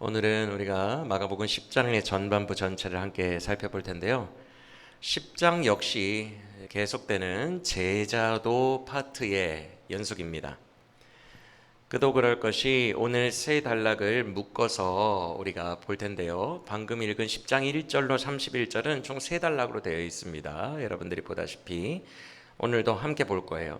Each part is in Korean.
오늘은 우리가 마가복음 10장의 전반부 전체를 함께 살펴볼 텐데요. 10장 역시 계속되는 제자도 파트의 연속입니다. 그도 그럴 것이 오늘 세 단락을 묶어서 우리가 볼 텐데요. 방금 읽은 10장 1절로 31절은 총 세 단락으로 되어 있습니다. 여러분들이 보다시피 오늘도 함께 볼 거예요.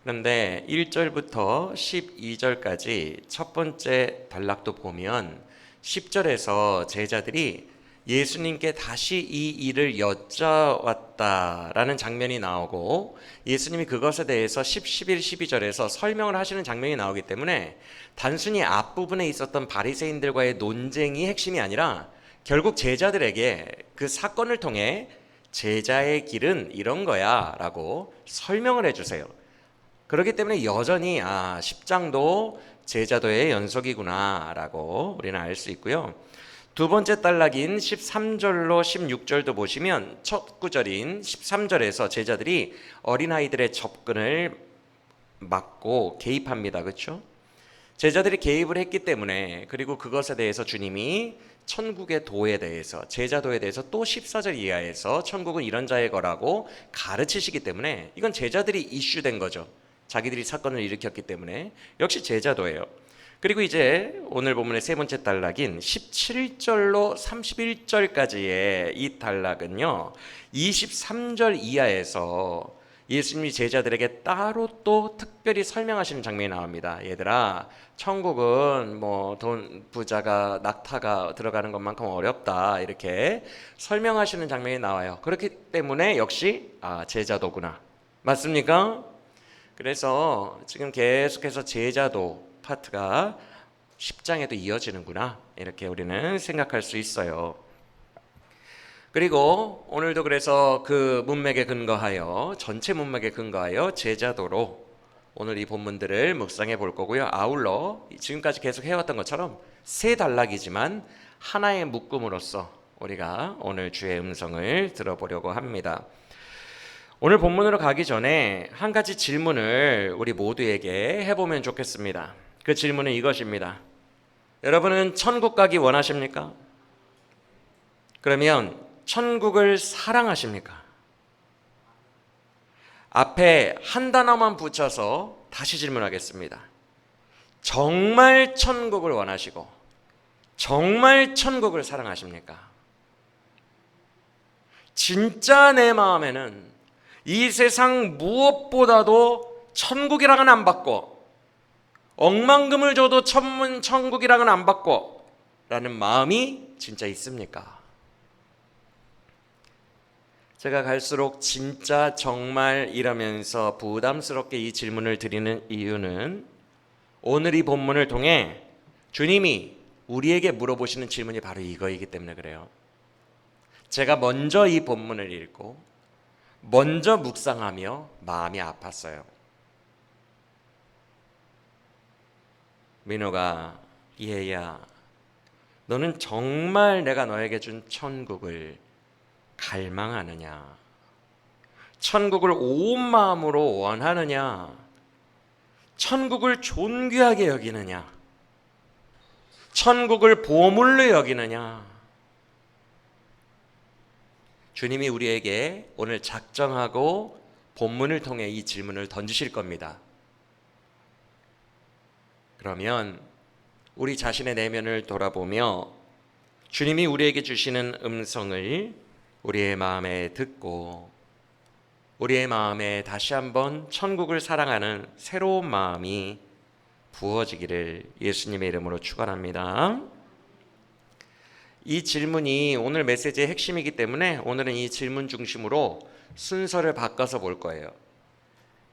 그런데 1절부터 12절까지 첫 번째 단락도 보면 10절에서 제자들이 예수님께 다시 이 일을 여짜왔다라는 장면이 나오고 예수님이 그것에 대해서 10, 11, 12절에서 설명을 하시는 장면이 나오기 때문에 단순히 앞부분에 있었던 바리새인들과의 논쟁이 핵심이 아니라 결국 제자들에게 그 사건을 통해 제자의 길은 이런 거야 라고 설명을 해주세요. 그렇기 때문에 여전히 10장도 제자도의 연속이구나 라고 우리는 알 수 있고요. 두 번째 단락인 13절로 16절도 보시면 첫 구절인 13절에서 제자들이 어린아이들의 접근을 막고 개입합니다. 그렇죠? 제자들이 개입을 했기 때문에, 그리고 그것에 대해서 주님이 천국의 도에 대해서, 제자도에 대해서 또 14절 이하에서 천국은 이런 자의 거라고 가르치시기 때문에 이건 제자들이 이슈된 거죠. 자기들이 사건을 일으켰기 때문에 역시 제자도예요. 그리고 이제 오늘 본문의 세 번째 단락인 17절로 31절까지의 이 단락은요, 23절 이하에서 예수님이 제자들에게 따로 또 특별히 설명하시는 장면이 나옵니다. 얘들아, 천국은 뭐 돈 부자가 낙타가 들어가는 것만큼 어렵다, 이렇게 설명하시는 장면이 나와요. 그렇기 때문에 역시 제자도구나. 맞습니까? 그래서 지금 계속해서 제자도 파트가 10장에도 이어지는구나, 이렇게 우리는 생각할 수 있어요. 그리고 오늘도 그래서 그 문맥에 근거하여, 전체 문맥에 근거하여 제자도로 오늘 이 본문들을 묵상해 볼 거고요. 아울러 지금까지 계속 해왔던 것처럼 세 단락이지만 하나의 묶음으로써 우리가 오늘 주의 음성을 들어보려고 합니다. 오늘 본문으로 가기 전에 한 가지 질문을 우리 모두에게 해보면 좋겠습니다. 그 질문은 이것입니다. 여러분은 천국 가기 원하십니까? 그러면 천국을 사랑하십니까? 앞에 한 단어만 붙여서 다시 질문하겠습니다. 정말 천국을 원하시고 정말 천국을 사랑하십니까? 진짜 내 마음에는 이 세상 무엇보다도 천국이랑은 안 받고, 억만금을 줘도 천국이랑은 안 받고 라는 마음이 진짜 있습니까? 제가 갈수록 진짜 정말 이러면서 부담스럽게 이 질문을 드리는 이유는 오늘 이 본문을 통해 주님이 우리에게 물어보시는 질문이 바로 이거이기 때문에 그래요. 제가 먼저 이 본문을 읽고 먼저 묵상하며 마음이 아팠어요. 민호가, 얘야, 너는 정말 내가 너에게 준 천국을 갈망하느냐? 천국을 온 마음으로 원하느냐? 천국을 존귀하게 여기느냐? 천국을 보물로 여기느냐? 주님이 우리에게 오늘 작정하고 본문을 통해 이 질문을 던지실 겁니다. 그러면 우리 자신의 내면을 돌아보며 주님이 우리에게 주시는 음성을 우리의 마음에 듣고 우리의 마음에 다시 한번 천국을 사랑하는 새로운 마음이 부어지기를 예수님의 이름으로 축원합니다. 이 질문이 오늘 메시지의 핵심이기 때문에 오늘은 이 질문 중심으로 순서를 바꿔서 볼 거예요.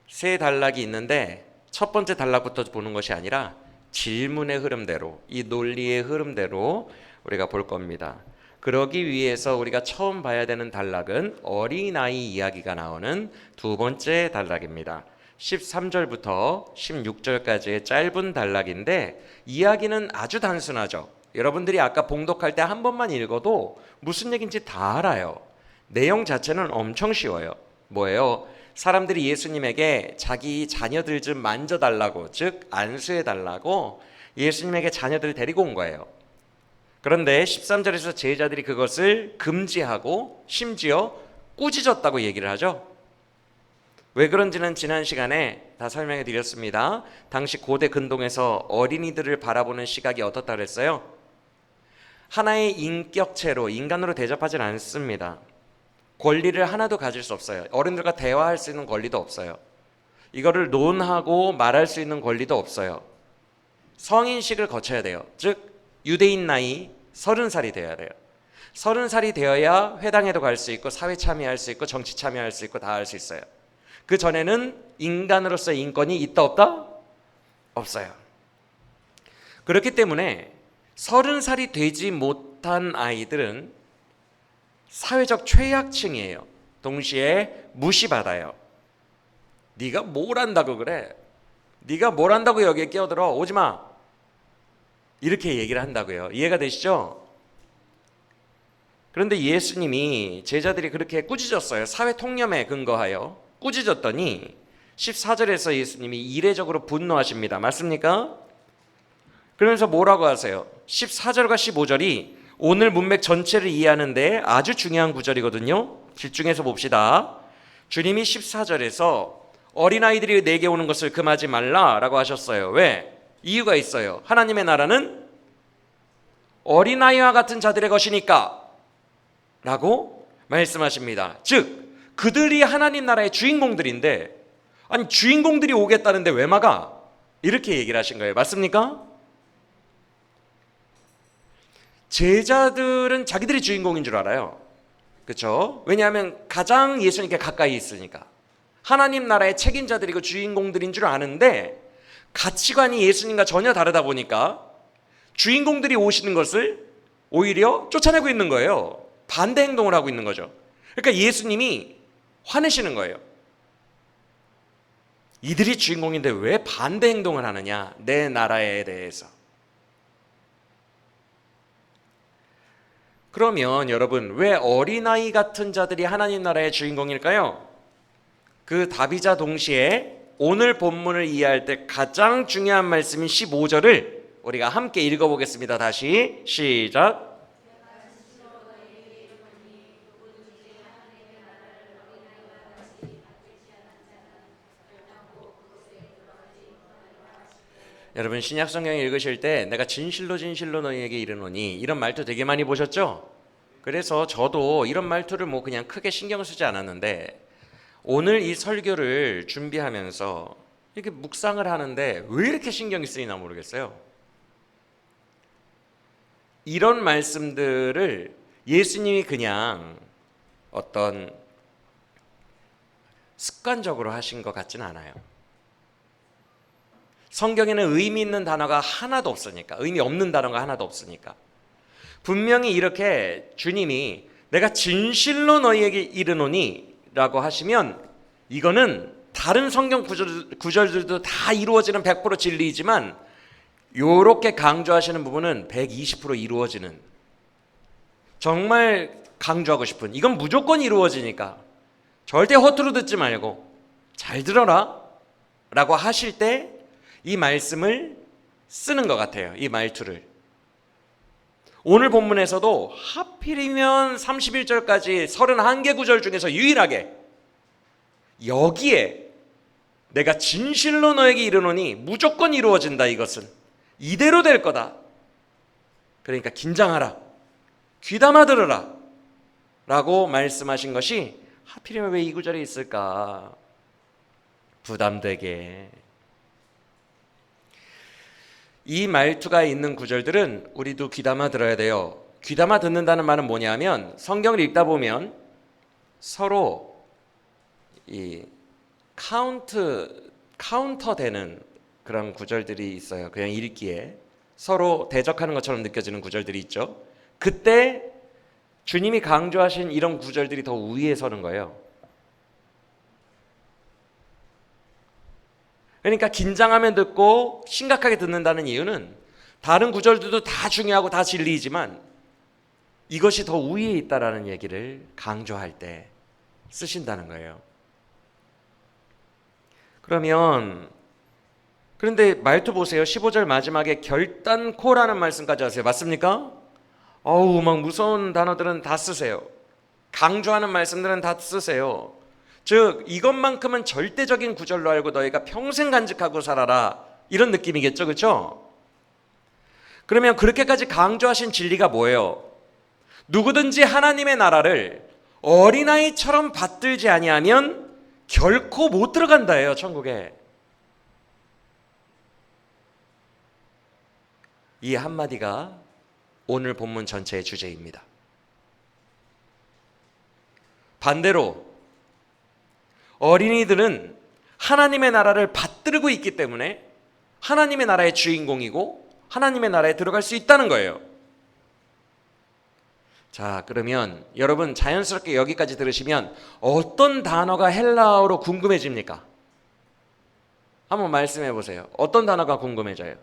세 단락이 있는데 첫 번째 단락부터 보는 것이 아니라 질문의 흐름대로, 이 논리의 흐름대로 우리가 볼 겁니다. 그러기 위해서 우리가 처음 봐야 되는 단락은 어린아이 이야기가 나오는 두 번째 단락입니다. 13절부터 16절까지의 짧은 단락인데 이야기는 아주 단순하죠. 여러분들이 아까 봉독할 때 한 번만 읽어도 무슨 얘기인지 다 알아요. 내용 자체는 엄청 쉬워요. 뭐예요? 사람들이 예수님에게 자기 자녀들 좀 만져달라고, 즉 안수해달라고 예수님에게 자녀들을 데리고 온 거예요. 그런데 13절에서 제자들이 그것을 금지하고 심지어 꾸짖었다고 얘기를 하죠. 왜 그런지는 지난 시간에 다 설명해 드렸습니다. 당시 고대 근동에서 어린이들을 바라보는 시각이 어떻다 그랬어요? 하나의 인격체로, 인간으로 대접하진 않습니다. 권리를 하나도 가질 수 없어요. 어른들과 대화할 수 있는 권리도 없어요. 이거를 논하고 말할 수 있는 권리도 없어요. 성인식을 거쳐야 돼요. 즉 유대인 나이 30살이 되어야 돼요. 30살이 되어야 회당에도 갈 수 있고 사회 참여할 수 있고 정치 참여할 수 있고 다 할 수 있어요. 그 전에는 인간으로서의 인권이 있다 없다? 없어요. 그렇기 때문에 30살이 되지 못한 아이들은 사회적 최약층이에요. 동시에 무시받아요. 네가 뭘 안다고 그래? 네가 뭘 안다고 여기에 끼어들어? 오지마. 이렇게 얘기를 한다고요. 이해가 되시죠? 그런데 예수님이 제자들이 그렇게 꾸짖었어요. 사회 통념에 근거하여 꾸짖었더니 14절에서 예수님이 이례적으로 분노하십니다. 맞습니까? 그러면서 뭐라고 하세요? 14절과 15절이 오늘 문맥 전체를 이해하는데 아주 중요한 구절이거든요. 집중해서 봅시다. 주님이 14절에서 어린아이들이 내게 오는 것을 금하지 말라라고 하셨어요. 왜? 이유가 있어요. 하나님의 나라는 어린아이와 같은 자들의 것이니까 라고 말씀하십니다. 즉 그들이 하나님 나라의 주인공들인데, 아니 주인공들이 오겠다는데 왜 막아? 이렇게 얘기를 하신 거예요. 맞습니까? 제자들은 자기들이 주인공인 줄 알아요. 그렇죠? 왜냐하면 가장 예수님께 가까이 있으니까. 하나님 나라의 책임자들이고 주인공들인 줄 아는데 가치관이 예수님과 전혀 다르다 보니까 주인공들이 오시는 것을 오히려 쫓아내고 있는 거예요. 반대 행동을 하고 있는 거죠. 그러니까 예수님이 화내시는 거예요. 이들이 주인공인데 왜 반대 행동을 하느냐? 내 나라에 대해서. 그러면 여러분, 왜 어린아이 같은 자들이 하나님 나라의 주인공일까요? 그 답이자 동시에 오늘 본문을 이해할 때 가장 중요한 말씀인 15절을 우리가 함께 읽어보겠습니다. 다시 시작. 여러분 신약 성경 읽으실 때 내가 진실로 진실로 너희에게 이르노니 이런 말투 되게 많이 보셨죠? 그래서 저도 이런 말투를 뭐 그냥 크게 신경 쓰지 않았는데 오늘 이 설교를 준비하면서 이렇게 묵상을 하는데 왜 이렇게 신경이 쓰이나 모르겠어요. 이런 말씀들을 예수님이 그냥 어떤 습관적으로 하신 것 같지는 않아요. 성경에는 의미 있는 단어가 하나도 없으니까, 의미 없는 단어가 하나도 없으니까 분명히 이렇게 주님이 내가 진실로 너희에게 이르노니 라고 하시면 이거는 다른 성경 구절들도 다 이루어지는 100% 진리이지만 요렇게 강조하시는 부분은 120% 이루어지는, 정말 강조하고 싶은, 이건 무조건 이루어지니까 절대 허투루 듣지 말고 잘 들어라 라고 하실 때 이 말씀을 쓰는 것 같아요. 이 말투를. 오늘 본문에서도 하필이면 31절까지 31개 구절 중에서 유일하게 여기에 내가 진실로 너에게 이르노니 무조건 이루어진다, 이것은 이대로 될 거다, 그러니까 긴장하라, 귀담아 들으라 라고 말씀하신 것이 하필이면 왜 이 구절에 있을까? 부담되게. 이 말투가 있는 구절들은 우리도 귀담아 들어야 돼요. 귀담아 듣는다는 말은 뭐냐면 성경을 읽다 보면 서로 이 카운터 되는 그런 구절들이 있어요. 그냥 읽기에 서로 대적하는 것처럼 느껴지는 구절들이 있죠. 그때 주님이 강조하신 이런 구절들이 더 우위에 서는 거예요. 그러니까 긴장하면 듣고 심각하게 듣는다는 이유는 다른 구절들도 다 중요하고 다 진리이지만 이것이 더 우위에 있다라는 얘기를 강조할 때 쓰신다는 거예요. 그런데 말투 보세요. 15절 마지막에 결단코라는 말씀까지 하세요. 맞습니까? 어우, 막 무서운 단어들은 다 쓰세요. 강조하는 말씀들은 다 쓰세요. 즉 이것만큼은 절대적인 구절로 알고 너희가 평생 간직하고 살아라, 이런 느낌이겠죠, 그렇죠? 그러면 그렇게까지 강조하신 진리가 뭐예요? 누구든지 하나님의 나라를 어린아이처럼 받들지 아니하면 결코 못 들어간다예요, 천국에. 이 한마디가 오늘 본문 전체의 주제입니다. 반대로 어린이들은 하나님의 나라를 받들고 있기 때문에 하나님의 나라의 주인공이고 하나님의 나라에 들어갈 수 있다는 거예요. 자, 그러면 여러분 자연스럽게 여기까지 들으시면 어떤 단어가 헬라어로 궁금해집니까? 한번 말씀해 보세요. 어떤 단어가 궁금해져요?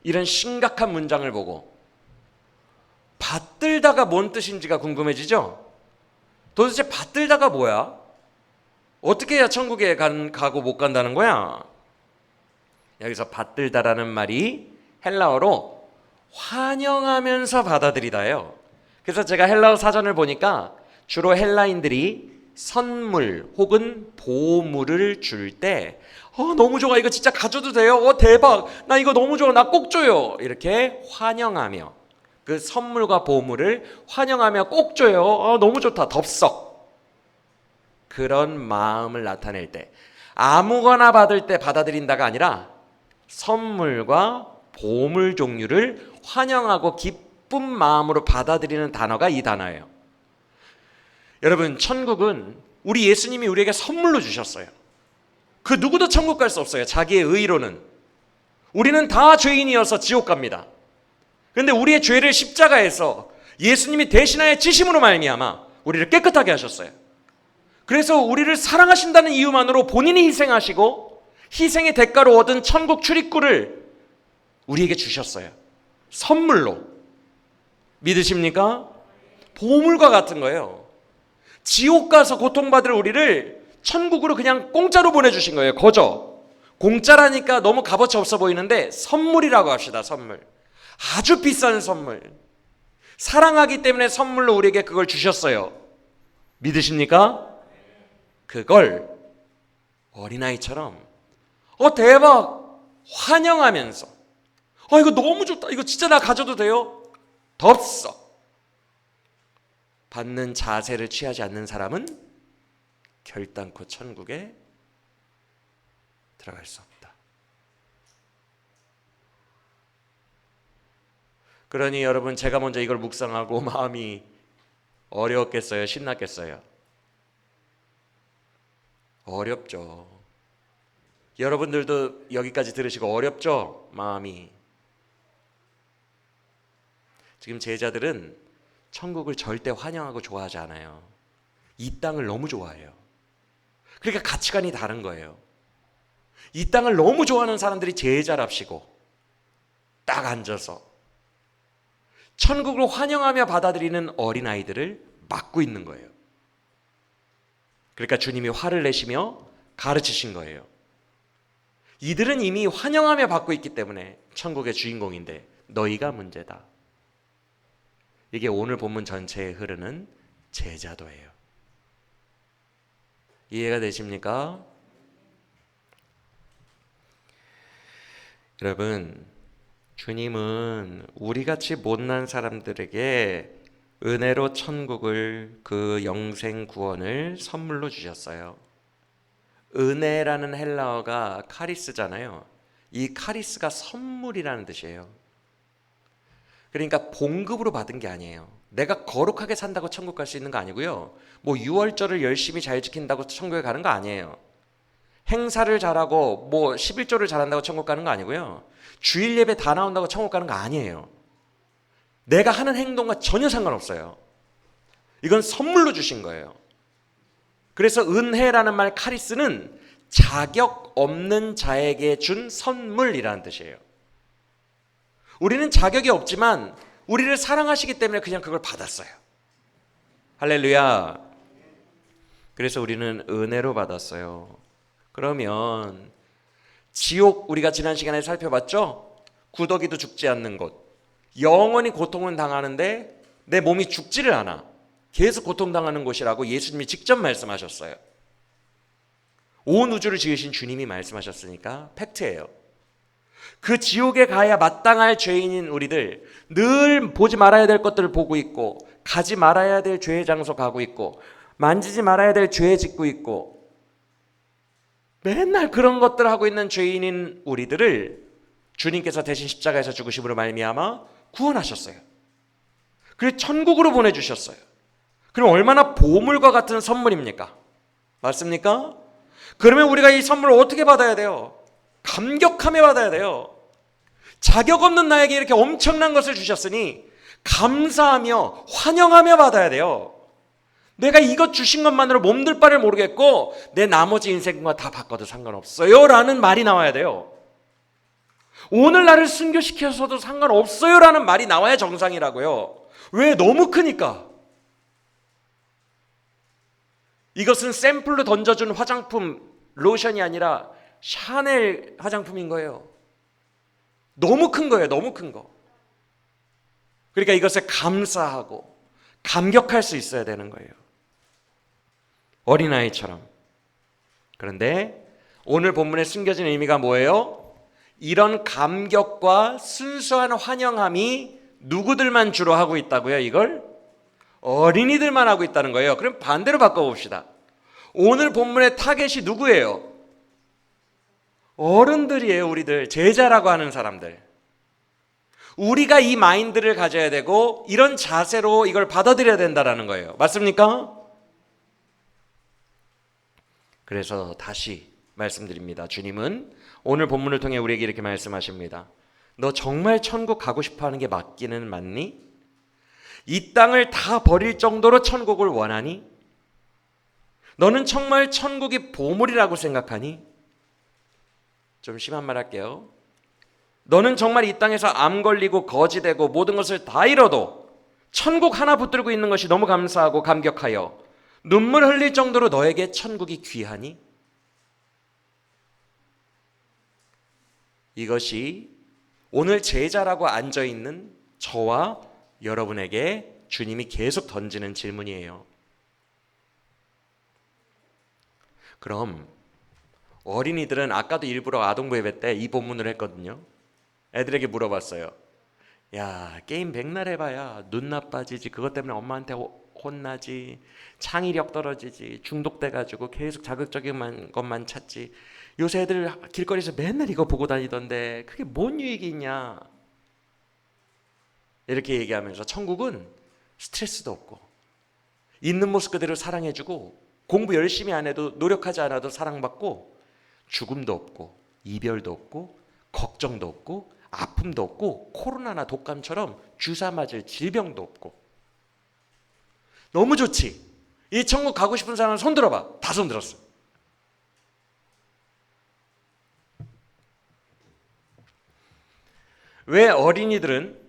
이런 심각한 문장을 보고 받들다가 뭔 뜻인지가 궁금해지죠? 도대체 받들다가 뭐야? 어떻게 해야 천국에 가고 못 간다는 거야? 여기서 받들다라는 말이 헬라어로 환영하면서 받아들이다예요. 그래서 제가 헬라어 사전을 보니까 주로 헬라인들이 선물 혹은 보물을 줄 때 너무 좋아, 이거 진짜 가져도 돼요? 대박, 나 이거 너무 좋아, 나 꼭 줘요, 이렇게 환영하며 그 선물과 보물을 환영하며 꼭 줘요, 너무 좋다, 덥석, 그런 마음을 나타낼 때, 아무거나 받을 때 받아들인다가 아니라 선물과 보물 종류를 환영하고 기쁜 마음으로 받아들이는 단어가 이 단어예요. 여러분, 천국은 우리 예수님이 우리에게 선물로 주셨어요. 그 누구도 천국 갈 수 없어요. 자기의 의로는. 우리는 다 죄인이어서 지옥 갑니다. 그런데 우리의 죄를 십자가에서 예수님이 대신하여 지심으로 말미암아 우리를 깨끗하게 하셨어요. 그래서 우리를 사랑하신다는 이유만으로 본인이 희생하시고 희생의 대가로 얻은 천국 출입구를 우리에게 주셨어요. 선물로. 믿으십니까? 보물과 같은 거예요. 지옥 가서 고통받을 우리를 천국으로 그냥 공짜로 보내주신 거예요. 거저. 공짜라니까 너무 값어치 없어 보이는데 선물이라고 합시다. 선물. 아주 비싼 선물. 사랑하기 때문에 선물로 우리에게 그걸 주셨어요. 믿으십니까? 그걸 어린아이처럼 대박, 환영하면서 이거 너무 좋다, 이거 진짜 나 가져도 돼요? 덥석 받는 자세를 취하지 않는 사람은 결단코 천국에 들어갈 수 없다. 그러니 여러분, 제가 먼저 이걸 묵상하고 마음이 어려웠겠어요? 신났겠어요? 어렵죠. 여러분들도 여기까지 들으시고 어렵죠? 마음이. 지금 제자들은 천국을 절대 환영하고 좋아하지 않아요. 이 땅을 너무 좋아해요. 그러니까 가치관이 다른 거예요. 이 땅을 너무 좋아하는 사람들이 제자랍시고 딱 앉아서 천국을 환영하며 받아들이는 어린아이들을 막고 있는 거예요. 그러니까 주님이 화를 내시며 가르치신 거예요. 이들은 이미 환영하며 받고 있기 때문에 천국의 주인공인데 너희가 문제다. 이게 오늘 본문 전체에 흐르는 제자도예요. 이해가 되십니까? 여러분, 주님은 우리같이 못난 사람들에게 은혜로 천국을, 그 영생 구원을 선물로 주셨어요. 은혜라는 헬라어가 카리스잖아요. 이 카리스가 선물이라는 뜻이에요. 그러니까 봉급으로 받은 게 아니에요. 내가 거룩하게 산다고 천국 갈 수 있는 거 아니고요. 뭐 유월절을 열심히 잘 지킨다고 천국에 가는 거 아니에요. 행사를 잘하고 뭐 11조를 잘한다고 천국 가는 거 아니고요. 주일 예배 다 나온다고 천국 가는 거 아니에요. 내가 하는 행동과 전혀 상관없어요. 이건 선물로 주신 거예요. 그래서 은혜라는 말 카리스는 자격 없는 자에게 준 선물이라는 뜻이에요. 우리는 자격이 없지만 우리를 사랑하시기 때문에 그냥 그걸 받았어요. 할렐루야. 그래서 우리는 은혜로 받았어요. 그러면 지옥, 우리가 지난 시간에 살펴봤죠? 구더기도 죽지 않는 곳, 영원히 고통은 당하는데 내 몸이 죽지를 않아. 계속 고통당하는 곳이라고 예수님이 직접 말씀하셨어요. 온 우주를 지으신 주님이 말씀하셨으니까 팩트예요. 그 지옥에 가야 마땅할 죄인인 우리들, 늘 보지 말아야 될 것들을 보고 있고, 가지 말아야 될 죄의 장소 가고 있고, 만지지 말아야 될 죄 짓고 있고, 맨날 그런 것들 하고 있는 죄인인 우리들을 주님께서 대신 십자가에서 죽으심으로 말미암아 구원하셨어요. 그리고 천국으로 보내주셨어요. 그럼 얼마나 보물과 같은 선물입니까? 맞습니까? 그러면 우리가 이 선물을 어떻게 받아야 돼요? 감격하며 받아야 돼요. 자격 없는 나에게 이렇게 엄청난 것을 주셨으니 감사하며 환영하며 받아야 돼요. 내가 이것 주신 것만으로 몸둘 바를 모르겠고 내 나머지 인생과 다 바꿔도 상관없어요 라는 말이 나와야 돼요. 오늘 나를 순교시켜서도 상관없어요 라는 말이 나와야 정상이라고요. 왜? 너무 크니까. 이것은 샘플로 던져준 화장품 로션이 아니라 샤넬 화장품인 거예요. 너무 큰 거예요. 너무 큰 거. 그러니까 이것에 감사하고 감격할 수 있어야 되는 거예요. 어린아이처럼. 그런데 오늘 본문에 숨겨진 의미가 뭐예요? 이런 감격과 순수한 환영함이 누구들만 주로 하고 있다고요? 이걸? 어린이들만 하고 있다는 거예요. 그럼 반대로 바꿔봅시다. 오늘 본문의 타겟이 누구예요? 어른들이에요. 우리들. 제자라고 하는 사람들. 우리가 이 마인드를 가져야 되고 이런 자세로 이걸 받아들여야 된다는 거예요. 맞습니까? 그래서 다시 말씀드립니다. 주님은 오늘 본문을 통해 우리에게 이렇게 말씀하십니다. 너 정말 천국 가고 싶어 하는 게 맞기는 맞니? 이 땅을 다 버릴 정도로 천국을 원하니? 너는 정말 천국이 보물이라고 생각하니? 좀 심한 말 할게요. 너는 정말 이 땅에서 암 걸리고 거지되고 모든 것을 다 잃어도 천국 하나 붙들고 있는 것이 너무 감사하고 감격하여 눈물 흘릴 정도로 너에게 천국이 귀하니? 이것이 오늘 제자라고 앉아있는 저와 여러분에게 주님이 계속 던지는 질문이에요. 그럼 어린이들은 아까도 일부러 아동부 예배 때 이 본문을 했거든요. 애들에게 물어봤어요. 야, 게임 백날 해봐야 눈 나빠지지, 그것 때문에 엄마한테 혼나지, 창의력 떨어지지, 중독돼가지고 계속 자극적인 것만 찾지. 요새 애들 길거리에서 맨날 이거 보고 다니던데 그게 뭔 유익이 있냐. 이렇게 얘기하면서 천국은 스트레스도 없고 있는 모습 그대로 사랑해주고 공부 열심히 안 해도 노력하지 않아도 사랑받고 죽음도 없고 이별도 없고 걱정도 없고 아픔도 없고 코로나나 독감처럼 주사 맞을 질병도 없고 너무 좋지. 이 천국 가고 싶은 사람은 손 들어봐. 다 손 들었어. 왜 어린이들은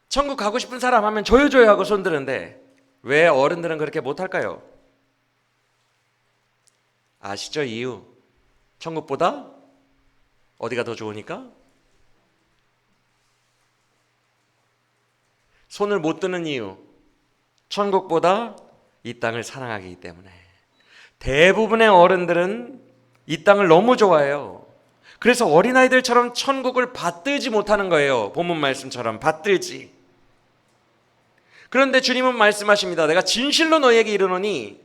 천국 가고 싶은 사람 하면 조여조여 하고 손 드는데 왜 어른들은 그렇게 못할까요? 아시죠? 이유. 천국보다 어디가 더 좋으니까? 손을 못 드는 이유. 천국보다 이 땅을 사랑하기 때문에. 대부분의 어른들은 이 땅을 너무 좋아해요. 그래서 어린아이들처럼 천국을 받들지 못하는 거예요. 본문 말씀처럼 받들지. 그런데 주님은 말씀하십니다. 내가 진실로 너희에게 이르노니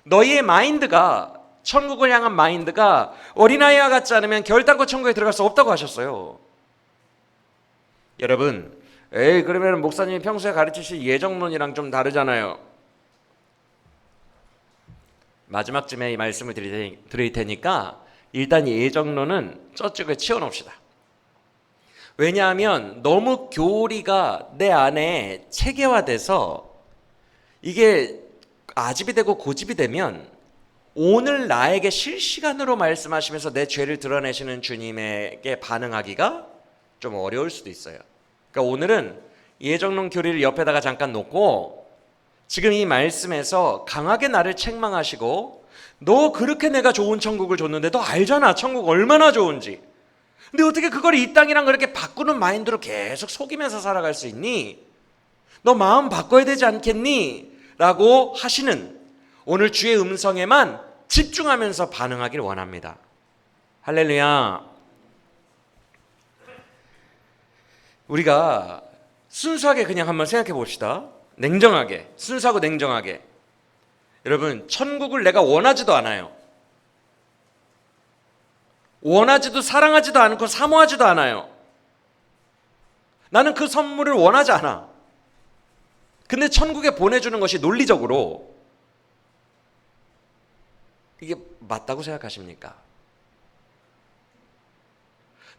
너희의 마인드가, 천국을 향한 마인드가 어린아이와 같지 않으면 결단코 천국에 들어갈 수 없다고 하셨어요. 여러분, 그러면 목사님이 평소에 가르치실 예정론이랑 좀 다르잖아요. 마지막쯤에 이 말씀을 드릴 테니까 일단 예정론은 저쪽에 치워놓읍시다. 왜냐하면 너무 교리가 내 안에 체계화돼서 이게 아집이 되고 고집이 되면 오늘 나에게 실시간으로 말씀하시면서 내 죄를 드러내시는 주님에게 반응하기가 좀 어려울 수도 있어요. 그러니까 오늘은 예정론 교리를 옆에다가 잠깐 놓고 지금 이 말씀에서 강하게 나를 책망하시고 너 그렇게 내가 좋은 천국을 줬는데 너 알잖아 천국 얼마나 좋은지. 근데 어떻게 그걸 이 땅이랑 그렇게 바꾸는 마인드로 계속 속이면서 살아갈 수 있니? 너 마음 바꿔야 되지 않겠니? 라고 하시는 오늘 주의 음성에만 집중하면서 반응하길 원합니다. 할렐루야. 우리가 순수하게 그냥 한번 생각해 봅시다. 냉정하게, 순수하고 냉정하게. 여러분, 천국을 내가 원하지도 않아요. 원하지도 사랑하지도 않고 사모하지도 않아요. 나는 그 선물을 원하지 않아. 근데 천국에 보내주는 것이 논리적으로 이게 맞다고 생각하십니까?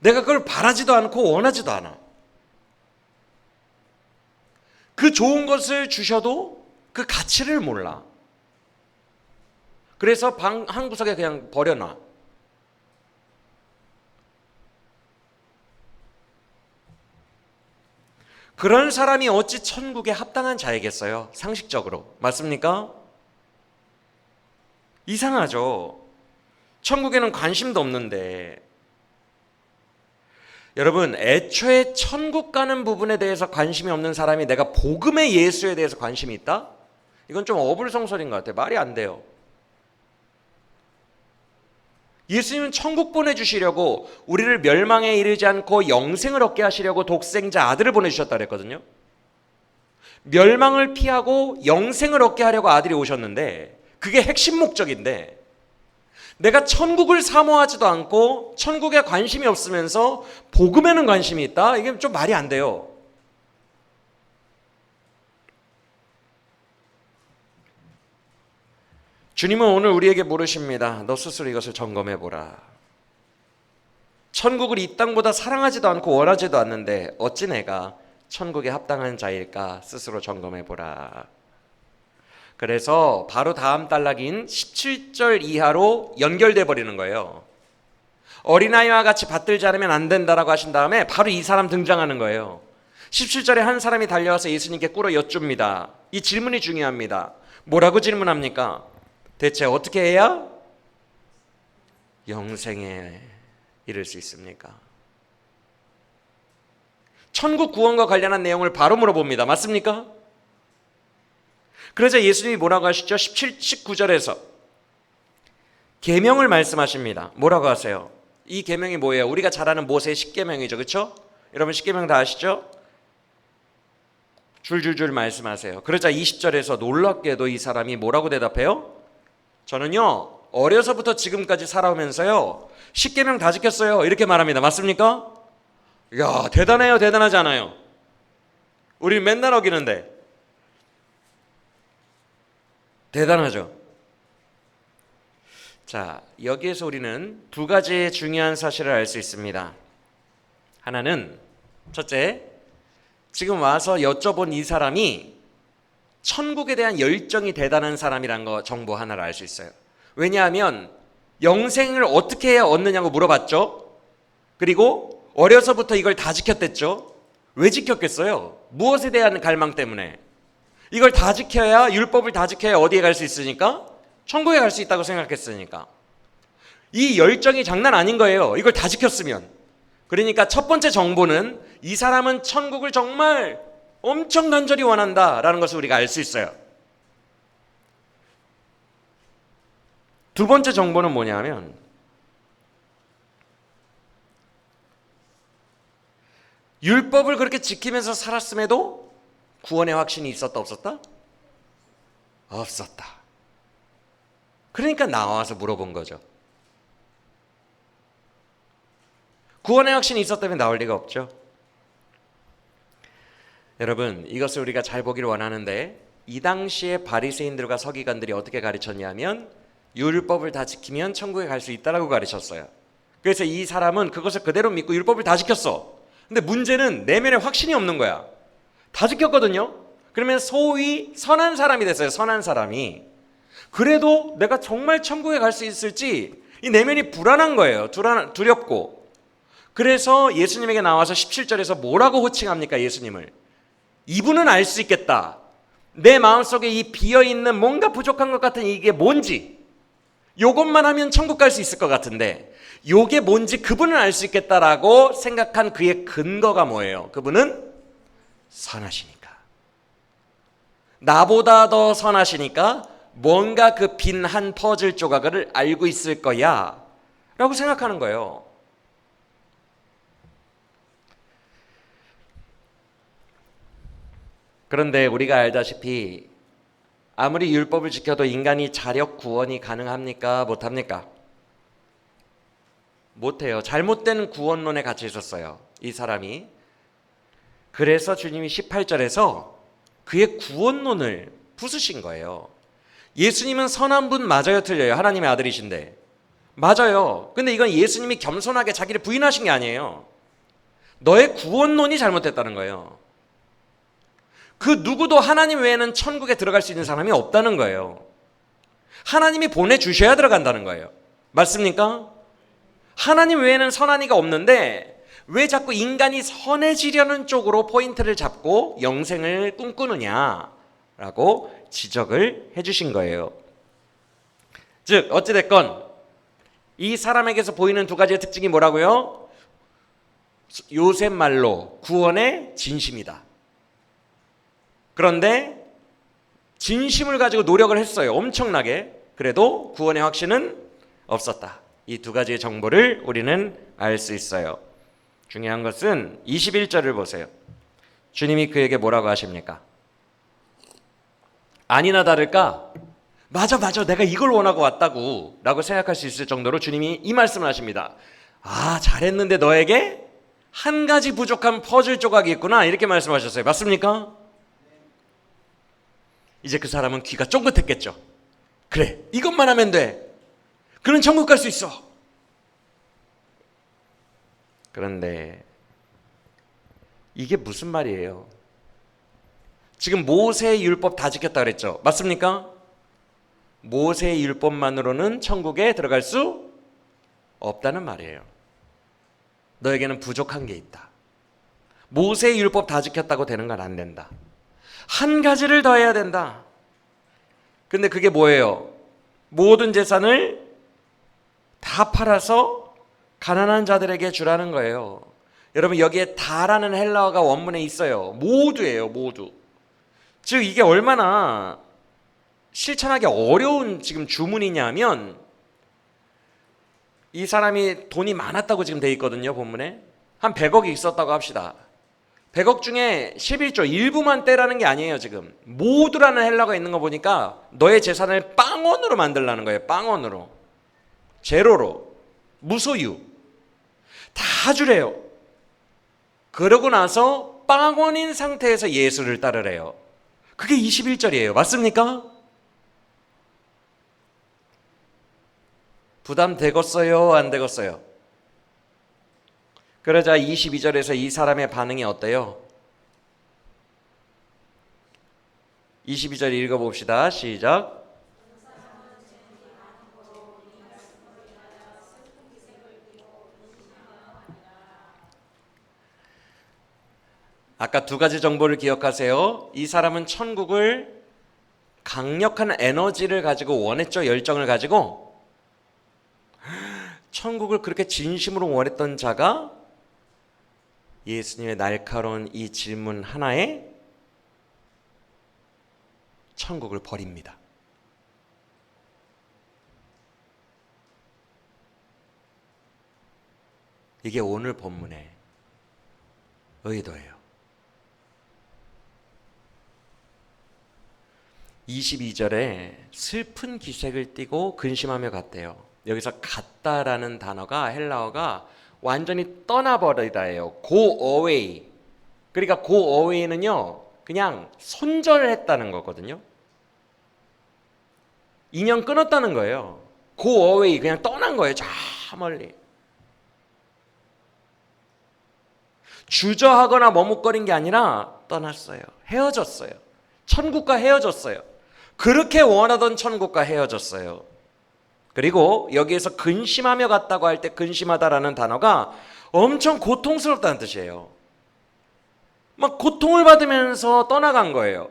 내가 그걸 바라지도 않고 원하지도 않아. 그 좋은 것을 주셔도 그 가치를 몰라. 그래서 방 한 구석에 그냥 버려놔. 그런 사람이 어찌 천국에 합당한 자이겠어요? 상식적으로. 맞습니까? 이상하죠. 천국에는 관심도 없는데. 여러분, 애초에 천국 가는 부분에 대해서 관심이 없는 사람이 내가 복음의 예수에 대해서 관심이 있다? 이건 좀 어불성설인 것 같아요. 말이 안 돼요. 예수님은 천국 보내주시려고 우리를 멸망에 이르지 않고 영생을 얻게 하시려고 독생자 아들을 보내주셨다 그랬거든요. 멸망을 피하고 영생을 얻게 하려고 아들이 오셨는데 그게 핵심 목적인데 내가 천국을 사모하지도 않고 천국에 관심이 없으면서 복음에는 관심이 있다? 이게 좀 말이 안 돼요. 주님은 오늘 우리에게 물으십니다. 너 스스로 이것을 점검해보라. 천국을 이 땅보다 사랑하지도 않고 원하지도 않는데 어찌 내가 천국에 합당한 자일까 스스로 점검해보라. 그래서 바로 다음 단락인 17절 이하로 연결돼 버리는 거예요. 어린아이와 같이 받들지 않으면 안 된다라고 하신 다음에 바로 이 사람 등장하는 거예요. 17절에 한 사람이 달려와서 예수님께 꿇어 여쭙니다. 이 질문이 중요합니다. 뭐라고 질문합니까? 대체 어떻게 해야 영생에 이를 수 있습니까? 천국 구원과 관련한 내용을 바로 물어봅니다. 맞습니까? 그러자 예수님이 뭐라고 하시죠? 19절에서 계명을 말씀하십니다. 뭐라고 하세요? 이 계명이 뭐예요? 우리가 잘 아는 모세의 10계명이죠. 그렇죠? 여러분 10계명 다 아시죠? 줄줄줄 말씀하세요. 그러자 20절에서 놀랍게도 이 사람이 뭐라고 대답해요? 저는요 어려서부터 지금까지 살아오면서요 10계명 다 지켰어요. 이렇게 말합니다. 맞습니까? 이야 대단해요. 대단하지 않아요? 우리 맨날 어기는데 대단하죠. 자, 여기에서 우리는 두 가지의 중요한 사실을 알 수 있습니다. 하나는 첫째, 지금 와서 여쭤본 이 사람이 천국에 대한 열정이 대단한 사람이란 거 정보 하나를 알 수 있어요. 왜냐하면 영생을 어떻게 해야 얻느냐고 물어봤죠. 그리고 어려서부터 이걸 다 지켰댔죠. 왜 지켰겠어요? 무엇에 대한 갈망 때문에? 이걸 다 지켜야, 율법을 다 지켜야 어디에 갈 수 있으니까? 천국에 갈 수 있다고 생각했으니까. 이 열정이 장난 아닌 거예요. 이걸 다 지켰으면. 그러니까 첫 번째 정보는 이 사람은 천국을 정말 엄청 간절히 원한다라는 것을 우리가 알 수 있어요. 두 번째 정보는 뭐냐면 율법을 그렇게 지키면서 살았음에도 구원의 확신이 있었다 없었다? 없었다. 그러니까 나와서 물어본 거죠. 구원의 확신이 있었다면 나올 리가 없죠. 여러분 이것을 우리가 잘 보기를 원하는데 이 당시에 바리새인들과 서기관들이 어떻게 가르쳤냐면 율법을 다 지키면 천국에 갈 수 있다라고 가르쳤어요. 그래서 이 사람은 그것을 그대로 믿고 율법을 다 지켰어. 근데 문제는 내면에 확신이 없는 거야. 다 지켰거든요. 그러면 소위 선한 사람이 됐어요. 선한 사람이. 그래도 내가 정말 천국에 갈 수 있을지 이 내면이 불안한 거예요. 두렵고. 그래서 예수님에게 나와서 17절에서 뭐라고 호칭합니까? 예수님을. 이분은 알 수 있겠다. 내 마음속에 이 비어있는 뭔가 부족한 것 같은 이게 뭔지 요것만 하면 천국 갈 수 있을 것 같은데 요게 뭔지 그분은 알 수 있겠다라고 생각한 그의 근거가 뭐예요? 그분은 선하시니까. 나보다 더 선하시니까 뭔가 그 빈 한 퍼즐 조각을 알고 있을 거야 라고 생각하는 거예요. 그런데 우리가 알다시피 아무리 율법을 지켜도 인간이 자력 구원이 가능합니까? 못합니까? 못해요. 잘못된 구원론에 갇혀 있었어요, 이 사람이. 그래서 주님이 18절에서 그의 구원론을 부수신 거예요. 예수님은 선한 분 맞아요, 틀려요? 하나님의 아들이신데. 맞아요. 근데 이건 예수님이 겸손하게 자기를 부인하신 게 아니에요. 너의 구원론이 잘못됐다는 거예요. 그 누구도 하나님 외에는 천국에 들어갈 수 있는 사람이 없다는 거예요. 하나님이 보내주셔야 들어간다는 거예요. 맞습니까? 하나님 외에는 선한 이가 없는데 왜 자꾸 인간이 선해지려는 쪽으로 포인트를 잡고 영생을 꿈꾸느냐라고 지적을 해주신 거예요. 즉 어찌됐건 이 사람에게서 보이는 두 가지의 특징이 뭐라고요? 요셉 말로 구원의 진심이다. 그런데 진심을 가지고 노력을 했어요. 엄청나게. 그래도 구원의 확신은 없었다. 이 두 가지의 정보를 우리는 알 수 있어요. 중요한 것은 21절을 보세요. 주님이 그에게 뭐라고 하십니까? 아니나 다를까? 맞아 내가 이걸 원하고 왔다고 라고 생각할 수 있을 정도로 주님이 이 말씀을 하십니다. 아, 잘했는데 너에게 한 가지 부족한 퍼즐 조각이 있구나, 이렇게 말씀하셨어요. 맞습니까? 이제 그 사람은 귀가 쫑긋했겠죠. 그래, 이것만 하면 돼. 그는 천국 갈 수 있어. 그런데 이게 무슨 말이에요? 지금 모세의 율법 다 지켰다 그랬죠. 맞습니까? 모세의 율법만으로는 천국에 들어갈 수 없다는 말이에요. 너에게는 부족한 게 있다. 모세의 율법 다 지켰다고 되는 건 안 된다. 한 가지를 더 해야 된다. 근데 그게 뭐예요? 모든 재산을 다 팔아서 가난한 자들에게 주라는 거예요. 여러분, 여기에 다라는 헬라어가 원문에 있어요. 모두예요, 모두. 즉 이게 얼마나 실천하기 어려운 지금 주문이냐면, 이 사람이 돈이 많았다고 지금 돼 있거든요, 본문에. 한 100억이 있었다고 합시다. 100억 중에 11조 일부만 떼라는 게 아니에요. 지금 모두라는 헬라가 있는 거 보니까 너의 재산을 빵원으로 만들라는 거예요. 빵원으로, 제로로, 무소유 다 주래요. 그러고 나서 빵원인 상태에서 예수를 따르래요. 그게 21절이에요. 맞습니까? 부담 되겠어요? 안 되겠어요? 그러자 22절에서 이 사람의 반응이 어때요? 22절 읽어봅시다. 시작. 아까 두 가지 정보를 기억하세요. 이 사람은 천국을 강력한 에너지를 가지고 원했죠. 열정을 가지고. 천국을 그렇게 진심으로 원했던 자가 예수님의 날카로운 이 질문 하나에 천국을 버립니다. 이게 오늘 본문의 의도예요. 22절에 슬픈 기색을 띠고 근심하며 갔대요. 여기서 갔다라는 단어가 헬라어가 완전히 떠나버리다예요. go away. 그러니까 go away는요, 그냥 손절했다는 거거든요. 인연 끊었다는 거예요. go away, 그냥 떠난 거예요. 저 멀리. 주저하거나 머뭇거린 게 아니라 떠났어요. 헤어졌어요. 천국과 헤어졌어요. 그렇게 원하던 천국과 헤어졌어요. 그리고 여기에서 근심하며 갔다고 할 때 근심하다라는 단어가 엄청 고통스럽다는 뜻이에요. 막 고통을 받으면서 떠나간 거예요.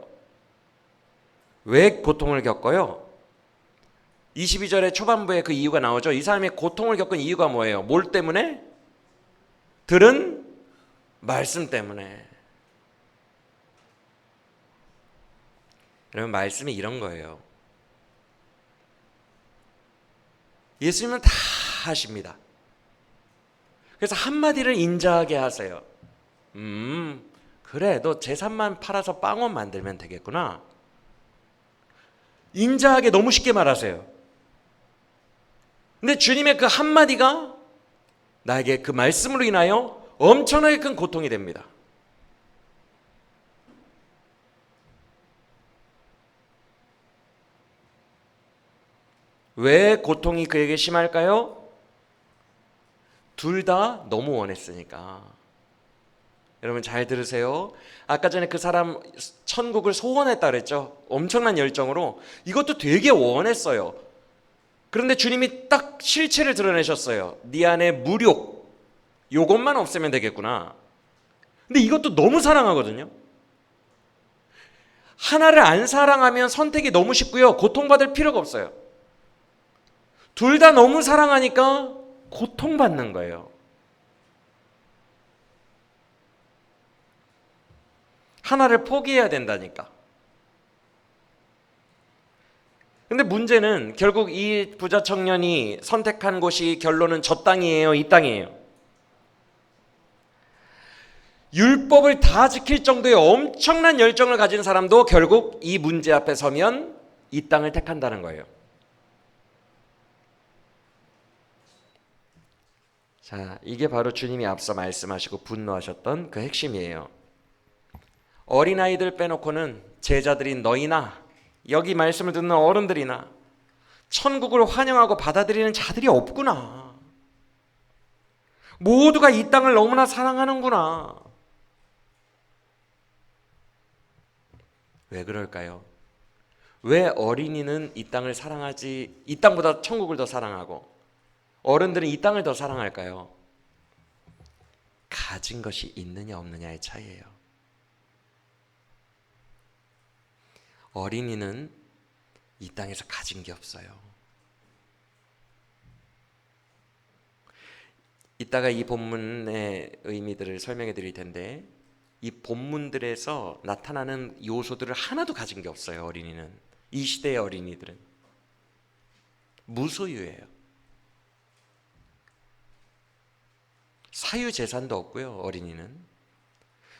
왜 고통을 겪어요? 22절의 초반부에 그 이유가 나오죠. 이 사람이 고통을 겪은 이유가 뭐예요? 뭘 때문에? 들은 말씀 때문에. 여러분, 말씀이 이런 거예요. 예수님은 다 하십니다. 그래서 한마디를 인자하게 하세요. 그래, 너 재산만 팔아서 빵원 만들면 되겠구나. 인자하게 너무 쉽게 말하세요. 근데 주님의 그 한마디가 나에게 그 말씀으로 인하여 엄청나게 큰 고통이 됩니다. 왜 고통이 그에게 심할까요? 둘 다 너무 원했으니까. 여러분 잘 들으세요. 아까 전에 그 사람 천국을 소원했다 그랬죠. 엄청난 열정으로. 이것도 되게 원했어요. 그런데 주님이 딱 실체를 드러내셨어요. 네 안에 무욕, 요것만 없애면 되겠구나. 근데 이것도 너무 사랑하거든요. 하나를 안 사랑하면 선택이 너무 쉽고요. 고통받을 필요가 없어요. 둘 다 너무 사랑하니까 고통받는 거예요. 하나를 포기해야 된다니까. 근데 문제는 결국 이 부자 청년이 선택한 곳이 결론은 저 땅이에요, 이 땅이에요. 율법을 다 지킬 정도의 엄청난 열정을 가진 사람도 결국 이 문제 앞에 서면 이 땅을 택한다는 거예요. 자, 이게 바로 주님이 앞서 말씀하시고 분노하셨던 그 핵심이에요. 어린아이들 빼놓고는 제자들인 너희나 여기 말씀을 듣는 어른들이나 천국을 환영하고 받아들이는 자들이 없구나. 모두가 이 땅을 너무나 사랑하는구나. 왜 그럴까요? 왜 어린이는 이 땅을 사랑하지, 이 땅보다 천국을 더 사랑하고 어른들은 이 땅을 더 사랑할까요? 가진 것이 있느냐 없느냐의 차이예요. 어린이는 이 땅에서 가진 게 없어요. 이따가 이 본문의 의미들을 설명해 드릴 텐데 이 본문들에서 나타나는 요소들을 하나도 가진 게 없어요. 어린이는, 이 시대의 어린이들은 무소유예요. 사유재산도 없고요. 어린이는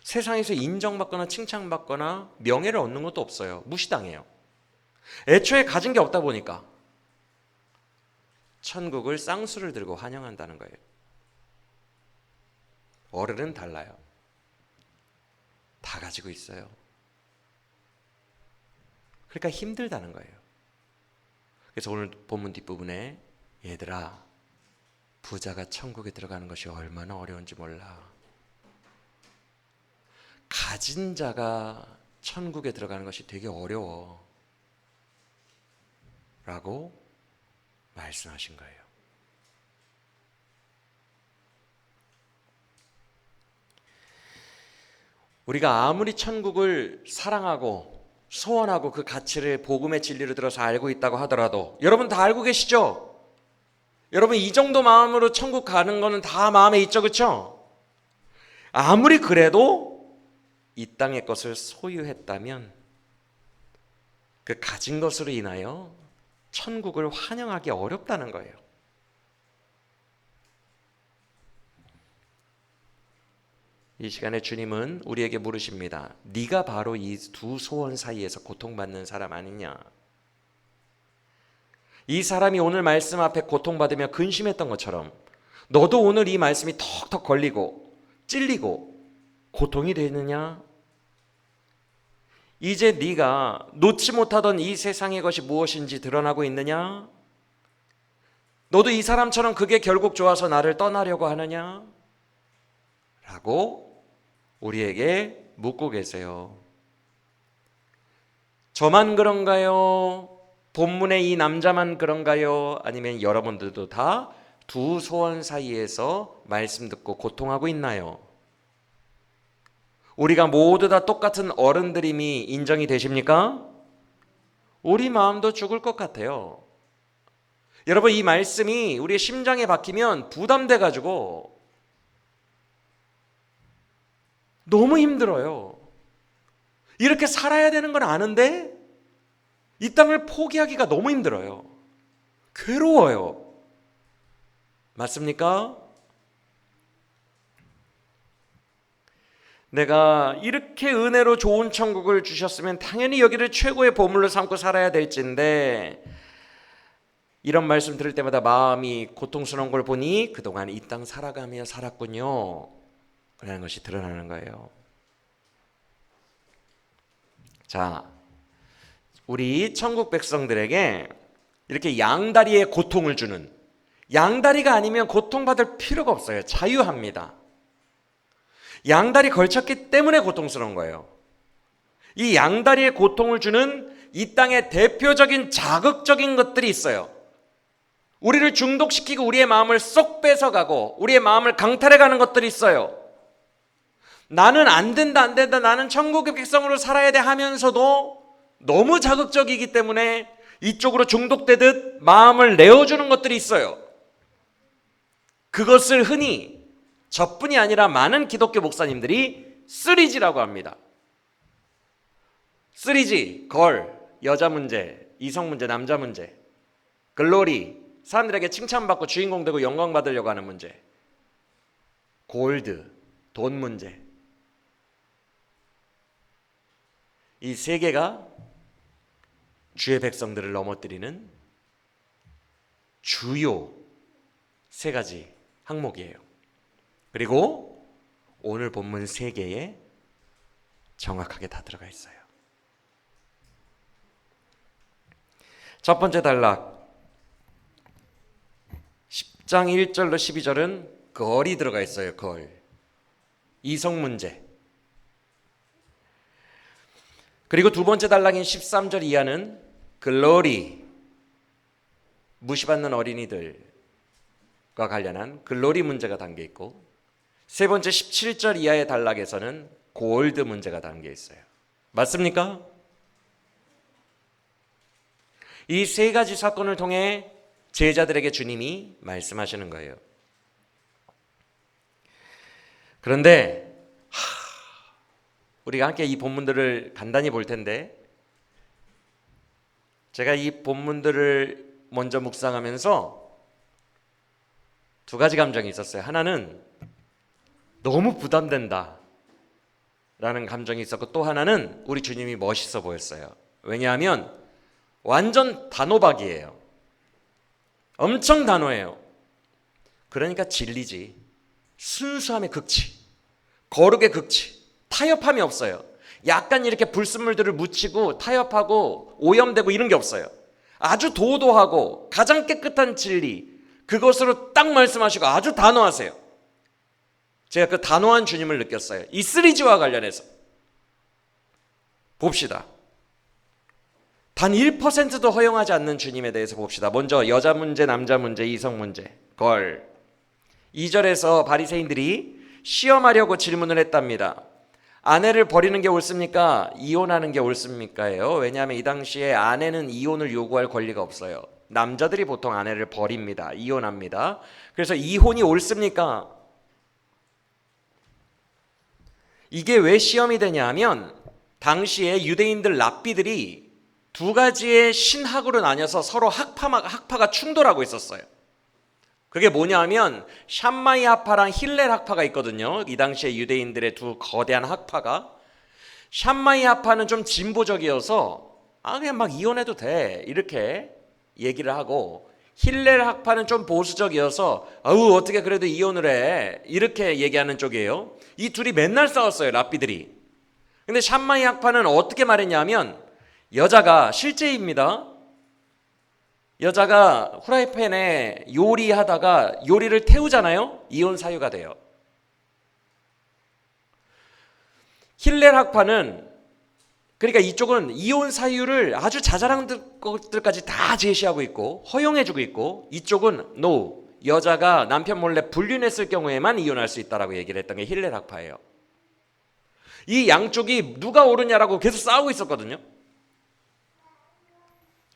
세상에서 인정받거나 칭찬받거나 명예를 얻는 것도 없어요. 무시당해요. 애초에 가진 게 없다 보니까 천국을 쌍수를 들고 환영한다는 거예요. 어른은 달라요. 다 가지고 있어요. 그러니까 힘들다는 거예요. 그래서 오늘 본문 뒷부분에 얘들아, 부자가 천국에 들어가는 것이 얼마나 어려운지 몰라. 가진 자가 천국에 들어가는 것이 되게 어려워 라고 말씀하신 거예요. 우리가 아무리 천국을 사랑하고 소원하고 그 가치를 복음의 진리로 들어서 알고 있다고 하더라도, 여러분 다 알고 계시죠? 여러분 이 정도 마음으로 천국 가는 거는 다 마음에 있죠, 그렇죠? 아무리 그래도 이 땅의 것을 소유했다면 그 가진 것으로 인하여 천국을 환영하기 어렵다는 거예요. 이 시간에 주님은 우리에게 물으십니다. 네가 바로 이 두 소원 사이에서 고통받는 사람 아니냐? 이 사람이 오늘 말씀 앞에 고통받으며 근심했던 것처럼 너도 오늘 이 말씀이 턱턱 걸리고 찔리고 고통이 되느냐? 이제 네가 놓지 못하던 이 세상의 것이 무엇인지 드러나고 있느냐? 너도 이 사람처럼 그게 결국 좋아서 나를 떠나려고 하느냐? 라고 우리에게 묻고 계세요. 저만 그런가요? 본문의 이 남자만 그런가요? 아니면 여러분들도 다 두 소원 사이에서 말씀 듣고 고통하고 있나요? 우리가 모두 다 똑같은 어른들임이 인정이 되십니까? 우리 마음도 죽을 것 같아요. 여러분, 이 말씀이 우리의 심장에 박히면 부담돼 가지고 너무 힘들어요. 이렇게 살아야 되는 건 아는데 이 땅을 포기하기가 너무 힘들어요. 괴로워요. 맞습니까? 내가 이렇게 은혜로 좋은 천국을 주셨으면 당연히 여기를 최고의 보물로 삼고 살아야 될진데, 이런 말씀 들을 때마다 마음이 고통스러운 걸 보니 그동안 이 땅 살아가며 살았군요 라는 것이 드러나는 거예요. 자, 우리 천국 백성들에게 이렇게 양다리에 고통을 주는, 양다리가 아니면 고통받을 필요가 없어요. 자유합니다. 양다리 걸쳤기 때문에 고통스러운 거예요. 이 양다리에 고통을 주는 이 땅의 대표적인 자극적인 것들이 있어요. 우리를 중독시키고 우리의 마음을 쏙 뺏어가고 우리의 마음을 강탈해가는 것들이 있어요. 나는 안 된다, 안 된다, 나는 천국의 백성으로 살아야 돼 하면서도 너무 자극적이기 때문에 이쪽으로 중독되듯 마음을 내어주는 것들이 있어요. 그것을 흔히 저뿐이 아니라 많은 기독교 목사님들이 3G라고 합니다. 3G, 걸, 여자 문제, 이성 문제, 남자 문제, 글로리, 사람들에게 칭찬받고 주인공 되고 영광 받으려고 하는 문제, 골드, 돈 문제. 이 세 개가 주의 백성들을 넘어뜨리는 주요 세 가지 항목이에요. 그리고 오늘 본문 세 개에 정확하게 다 들어가 있어요. 첫 번째 단락 10장 1절로 12절은 걸이 들어가 있어요. 걸, 이성 문제. 그리고 두 번째 단락인 13절 이하는 글로리, 무시받는 어린이들과 관련한 글로리 문제가 담겨 있고, 세 번째 17절 이하의 단락에서는 골드 문제가 담겨 있어요. 맞습니까? 이 세 가지 사건을 통해 제자들에게 주님이 말씀하시는 거예요. 그런데 우리가 함께 이 본문들을 간단히 볼 텐데, 제가 이 본문들을 먼저 묵상하면서 두 가지 감정이 있었어요. 하나는 너무 부담된다 라는 감정이 있었고, 또 하나는 우리 주님이 멋있어 보였어요. 왜냐하면 완전 단호박이에요. 엄청 단호해요. 그러니까 진리지. 순수함의 극치, 거룩의 극치, 타협함이 없어요. 약간 이렇게 불순물들을 묻히고 타협하고 오염되고 이런 게 없어요. 아주 도도하고 가장 깨끗한 진리, 그것으로 딱 말씀하시고 아주 단호하세요. 제가 그 단호한 주님을 느꼈어요. 이 3G와 관련해서 봅시다. 단 1%도 허용하지 않는 주님에 대해서 봅시다. 먼저 여자 문제, 남자 문제, 이성 문제, 걸. 2절에서 바리새인들이 시험하려고 질문을 했답니다. 아내를 버리는 게 옳습니까? 이혼하는 게 옳습니까?예요. 왜냐하면 이 당시에 아내는 이혼을 요구할 권리가 없어요. 남자들이 보통 아내를 버립니다. 이혼합니다. 그래서 이혼이 옳습니까? 이게 왜 시험이 되냐 하면, 당시에 유대인들 랍비들이 두 가지의 신학으로 나뉘어서 서로 학파가 충돌하고 있었어요. 그게 뭐냐 하면 샴마이 학파랑 힐렐 학파가 있거든요. 이 당시에 유대인들의 두 거대한 학파가. 샴마이 학파는 좀 진보적이어서 그냥 막 이혼해도 돼 이렇게 얘기를 하고, 힐렐 학파는 좀 보수적이어서 어떻게 그래도 이혼을 해 이렇게 얘기하는 쪽이에요. 이 둘이 맨날 싸웠어요, 랍비들이. 근데 샴마이 학파는 어떻게 말했냐면, 여자가 실제입니다. 여자가 후라이팬에 요리하다가 요리를 태우잖아요. 이혼 사유가 돼요. 힐렐 학파는, 그러니까 이쪽은 이혼 사유를 아주 자잘한 것들까지 다 제시하고 있고 허용해주고 있고, 이쪽은 no, 여자가 남편 몰래 불륜했을 경우에만 이혼할 수 있다라고 얘기를 했던 게 힐렐 학파예요. 이 양쪽이 누가 옳으냐라고 계속 싸우고 있었거든요.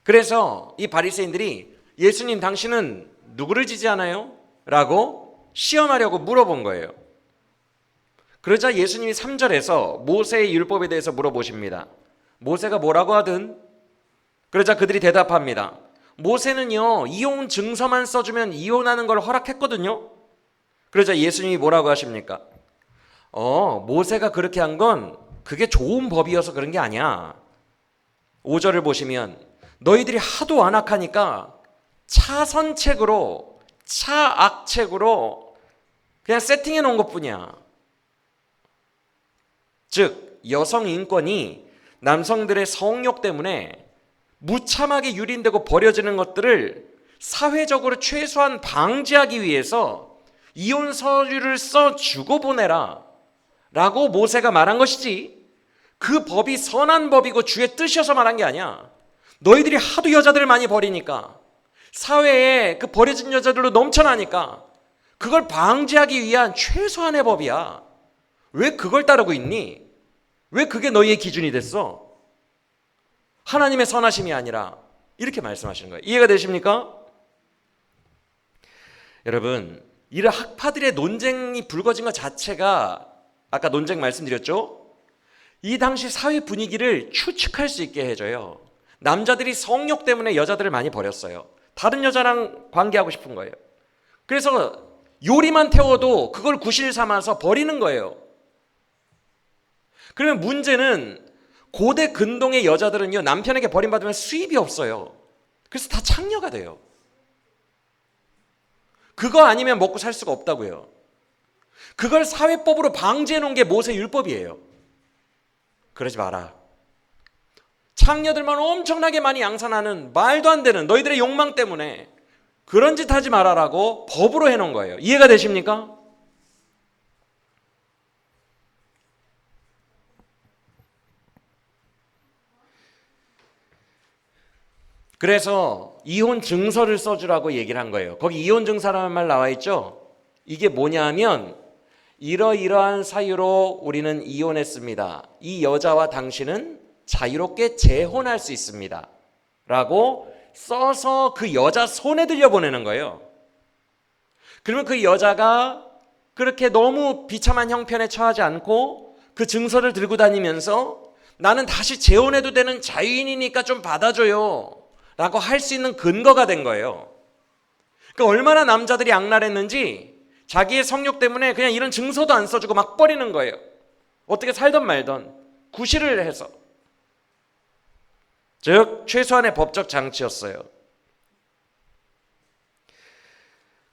그래서 이 바리새인들이 예수님 당신은 누구를 지지하나요? 라고 시험하려고 물어본 거예요. 그러자 예수님이 3절에서 모세의 율법에 대해서 물어보십니다. 모세가 뭐라고 하든, 그러자 그들이 대답합니다. 모세는요, 이혼 증서만 써주면 이혼하는 걸 허락했거든요. 그러자 예수님이 뭐라고 하십니까? 모세가 그렇게 한 건 그게 좋은 법이어서 그런 게 아니야. 5절을 보시면 너희들이 하도 완악하니까 차선책으로, 차악책으로 그냥 세팅해 놓은 것뿐이야. 즉 여성 인권이 남성들의 성욕 때문에 무참하게 유린되고 버려지는 것들을 사회적으로 최소한 방지하기 위해서 이혼 서류를 써주고 보내라 라고 모세가 말한 것이지, 그 법이 선한 법이고 주의 뜻이어서 말한 게 아니야. 너희들이 하도 여자들을 많이 버리니까, 사회에 그 버려진 여자들로 넘쳐나니까 그걸 방지하기 위한 최소한의 법이야. 왜 그걸 따르고 있니? 왜 그게 너희의 기준이 됐어? 하나님의 선하심이 아니라, 이렇게 말씀하시는 거예요. 이해가 되십니까? 여러분, 이런 학파들의 논쟁이 불거진 것 자체가, 아까 논쟁 말씀드렸죠? 이 당시 사회 분위기를 추측할 수 있게 해줘요. 남자들이 성욕 때문에 여자들을 많이 버렸어요. 다른 여자랑 관계하고 싶은 거예요. 그래서 요리만 태워도 그걸 구실 삼아서 버리는 거예요. 그러면 문제는 고대 근동의 여자들은요, 남편에게 버림받으면 수입이 없어요. 그래서 다 창녀가 돼요. 그거 아니면 먹고 살 수가 없다고요. 그걸 사회법으로 방지해 놓은 게 모세 율법이에요. 그러지 마라. 창녀들만 엄청나게 많이 양산하는 말도 안 되는 너희들의 욕망 때문에 그런 짓 하지 마라라고 법으로 해놓은 거예요. 이해가 되십니까? 그래서 이혼 증서를 써주라고 얘기를 한 거예요. 거기 이혼 증서라는 말 나와 있죠? 이게 뭐냐면, 이러이러한 사유로 우리는 이혼했습니다. 이 여자와 당신은 자유롭게 재혼할 수 있습니다. 라고 써서 그 여자 손에 들려보내는 거예요. 그러면 그 여자가 그렇게 너무 비참한 형편에 처하지 않고 그 증서를 들고 다니면서 나는 다시 재혼해도 되는 자유인이니까 좀 받아줘요 라고 할 수 있는 근거가 된 거예요. 그러니까 얼마나 남자들이 악랄했는지 자기의 성욕 때문에 그냥 이런 증서도 안 써주고 막 버리는 거예요. 어떻게 살던 말던 구실을 해서. 즉 최소한의 법적 장치였어요.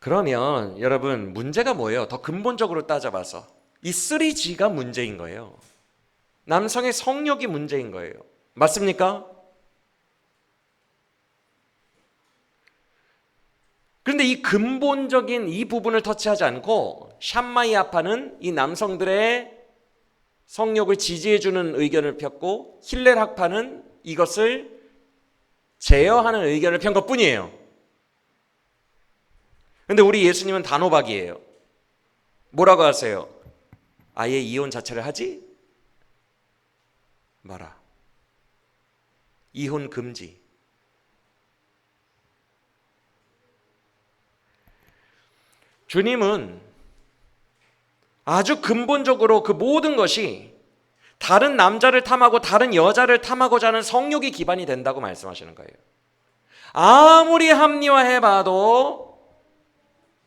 그러면 여러분, 문제가 뭐예요? 더 근본적으로 따져봐서 이 3G가 문제인 거예요. 남성의 성욕이 문제인 거예요. 맞습니까? 그런데 이 근본적인 이 부분을 터치하지 않고 샴마이 아파는 이 남성들의 성욕을 지지해주는 의견을 폈고, 힐렐 학파는 이것을 제어하는 의견을 편 것뿐이에요. 그런데 우리 예수님은 단호박이에요. 뭐라고 하세요? 아예 이혼 자체를 하지 마라. 이혼 금지. 주님은 아주 근본적으로 그 모든 것이 다른 남자를 탐하고 다른 여자를 탐하고자 하는 성욕이 기반이 된다고 말씀하시는 거예요. 아무리 합리화해봐도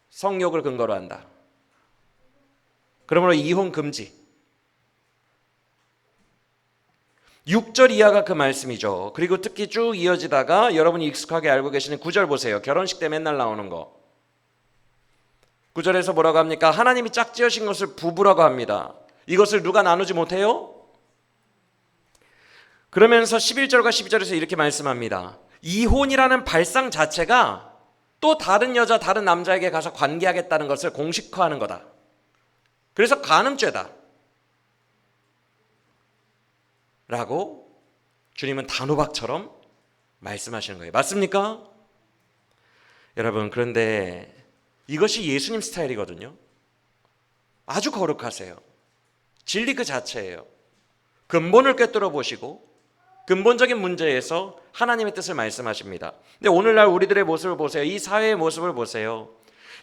성욕을 근거로 한다. 그러므로 이혼 금지. 6절 이하가 그 말씀이죠. 그리고 특히 쭉 이어지다가 여러분이 익숙하게 알고 계시는 9절 보세요. 결혼식 때 맨날 나오는 거. 9절에서 뭐라고 합니까? 하나님이 짝지으신 것을 부부라고 합니다. 이것을 누가 나누지 못해요? 그러면서 11절과 12절에서 이렇게 말씀합니다. 이혼이라는 발상 자체가 또 다른 여자, 다른 남자에게 가서 관계하겠다는 것을 공식화하는 거다. 그래서 간음죄다. 라고 주님은 단호박처럼 말씀하시는 거예요. 맞습니까? 여러분, 그런데 이것이 예수님 스타일이거든요. 아주 거룩하세요. 진리 그 자체예요. 근본을 꿰뚫어 보시고 근본적인 문제에서 하나님의 뜻을 말씀하십니다. 근데 오늘날 우리들의 모습을 보세요. 이 사회의 모습을 보세요.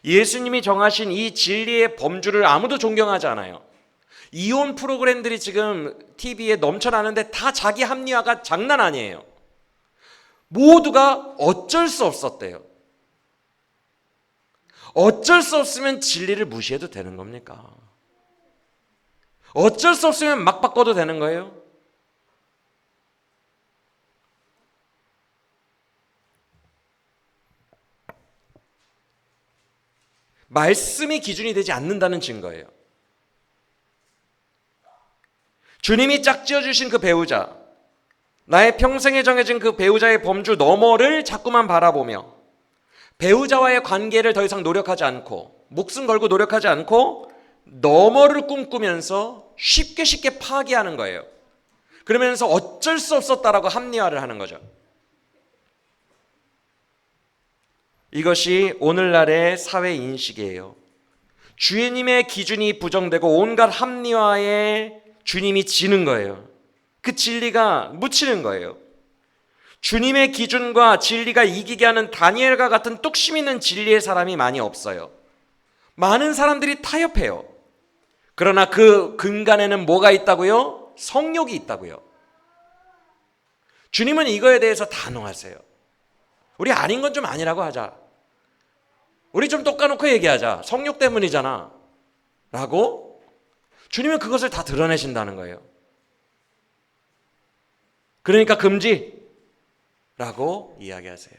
예수님이 정하신 이 진리의 범주를 아무도 존경하지 않아요. 이혼 프로그램들이 지금 TV에 넘쳐나는데 다 자기 합리화가 장난 아니에요. 모두가 어쩔 수 없었대요. 어쩔 수 없으면 진리를 무시해도 되는 겁니까? 어쩔 수 없으면 막 바꿔도 되는 거예요? 말씀이 기준이 되지 않는다는 증거예요. 주님이 짝지어 주신 그 배우자, 나의 평생에 정해진 그 배우자의 범주 너머를 자꾸만 바라보며 배우자와의 관계를 더 이상 노력하지 않고 목숨 걸고 노력하지 않고 너머를 꿈꾸면서 쉽게 파기하는 거예요. 그러면서 어쩔 수 없었다라고 합리화를 하는 거죠. 이것이 오늘날의 사회 인식이에요. 주님의 기준이 부정되고 온갖 합리화에 주님이 지는 거예요. 그 진리가 묻히는 거예요. 주님의 기준과 진리가 이기게 하는 다니엘과 같은 뚝심 있는 진리의 사람이 많이 없어요. 많은 사람들이 타협해요. 그러나 그 근간에는 뭐가 있다고요? 성욕이 있다고요. 주님은 이거에 대해서 단호하세요. 우리 아닌 건 좀 아니라고 하자. 우리 좀 똑까놓고 얘기하자. 성욕 때문이잖아. 라고 주님은 그것을 다 드러내신다는 거예요. 그러니까 금지. 라고 이야기하세요.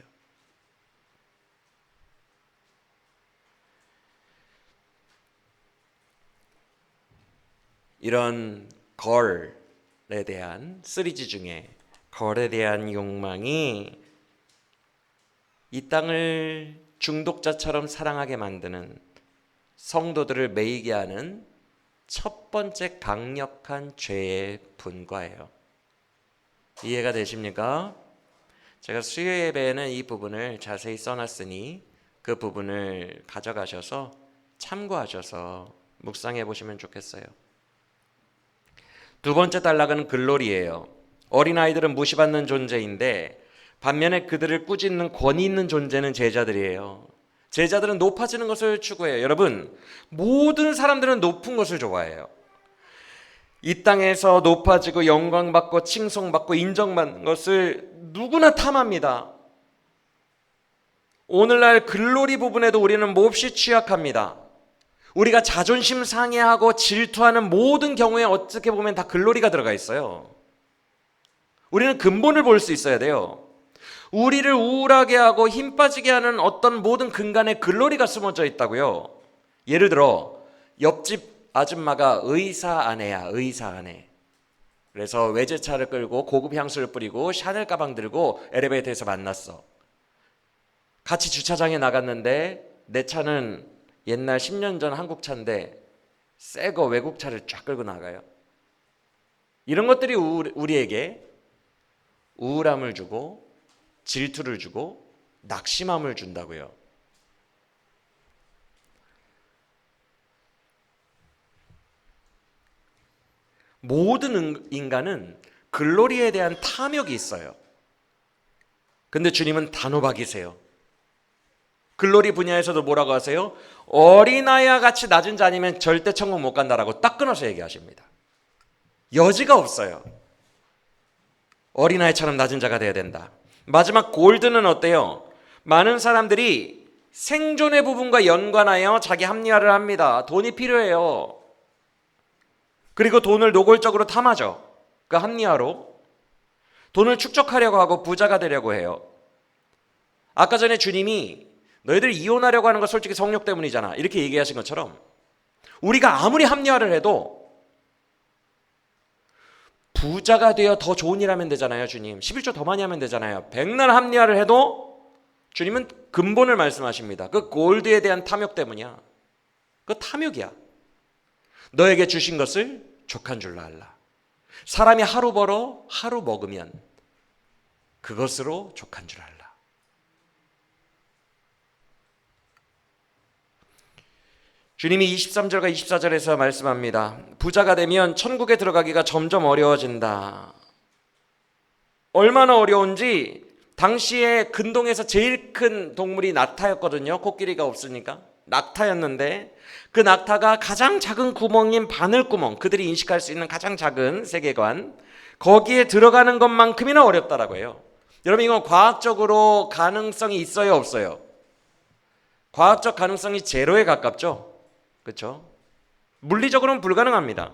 이런 걸에 대한 시리즈 중에 걸에 대한 욕망이 이 땅을 중독자처럼 사랑하게 만드는 성도들을 매이게 하는 첫 번째 강력한 죄의 분과예요. 이해가 되십니까? 제가 수요 예배에는 이 부분을 자세히 써놨으니 그 부분을 가져가셔서 참고하셔서 묵상해 보시면 좋겠어요. 두 번째 단락은 글로리예요. 어린아이들은 무시받는 존재인데 반면에 그들을 꾸짖는 권위 있는 존재는 제자들이에요. 제자들은 높아지는 것을 추구해요. 여러분, 모든 사람들은 높은 것을 좋아해요. 이 땅에서 높아지고 영광받고 칭송받고 인정받는 것을 누구나 탐합니다. 오늘날 글로리 부분에도 우리는 몹시 취약합니다. 우리가 자존심 상해하고 질투하는 모든 경우에 어떻게 보면 다 글로리가 들어가 있어요. 우리는 근본을 볼 수 있어야 돼요. 우리를 우울하게 하고 힘 빠지게 하는 어떤 모든 근간에 글로리가 숨어져 있다고요. 예를 들어 옆집 아줌마가 의사 아내야, 의사 아내. 그래서 외제차를 끌고 고급 향수를 뿌리고 샤넬 가방 들고 엘리베이터에서 만났어. 같이 주차장에 나갔는데 내 차는 옛날 10년 전 한국 차인데 새 거 외국 차를 쫙 끌고 나가요. 이런 것들이 우리에게 우울함을 주고 질투를 주고 낙심함을 준다고요. 모든 인간은 글로리에 대한 탐욕이 있어요. 근데 주님은 단호박이세요. 글로리 분야에서도 뭐라고 하세요? 어린아이와 같이 낮은 자 아니면 절대 천국 못 간다라고 딱 끊어서 얘기하십니다. 여지가 없어요. 어린아이처럼 낮은 자가 돼야 된다. 마지막 골드는 어때요? 많은 사람들이 생존의 부분과 연관하여 자기 합리화를 합니다. 돈이 필요해요. 그리고 돈을 노골적으로 탐하죠. 그 합리화로 돈을 축적하려고 하고 부자가 되려고 해요. 아까 전에 주님이 너희들 이혼하려고 하는 거 솔직히 성욕 때문이잖아 이렇게 얘기하신 것처럼 우리가 아무리 합리화를 해도 부자가 되어 더 좋은 일 하면 되잖아요. 주님 11조 더 많이 하면 되잖아요. 백날 합리화를 해도 주님은 근본을 말씀하십니다. 그 골드에 대한 탐욕 때문이야. 그 탐욕이야. 너에게 주신 것을 족한 줄로 알라. 사람이 하루 벌어 하루 먹으면 그것으로 족한 줄 알라. 주님이 23절과 24절에서 말씀합니다. 부자가 되면 천국에 들어가기가 점점 어려워진다. 얼마나 어려운지 당시에 근동에서 제일 큰 동물이 낙타였거든요. 코끼리가 없으니까. 낙타였는데 그 낙타가 가장 작은 구멍인 바늘구멍, 그들이 인식할 수 있는 가장 작은 세계관, 거기에 들어가는 것만큼이나 어렵다라고 해요. 여러분, 이건 과학적으로 가능성이 있어요, 없어요? 과학적 가능성이 제로에 가깝죠? 그렇죠? 물리적으로는 불가능합니다.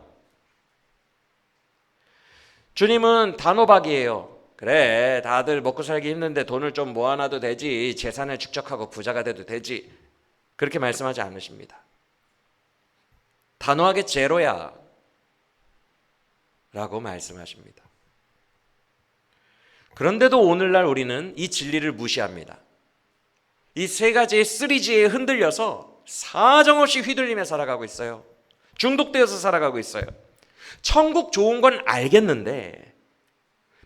주님은 단호박이에요. 그래, 다들 먹고 살기 힘든데 돈을 좀 모아놔도 되지, 재산을 축적하고 부자가 돼도 되지, 그렇게 말씀하지 않으십니다. 단호하게 제로야 라고 말씀하십니다. 그런데도 오늘날 우리는 이 진리를 무시합니다. 이 세 가지의 3G에 흔들려서 사정없이 휘둘리며 살아가고 있어요. 중독되어서 살아가고 있어요. 천국 좋은 건 알겠는데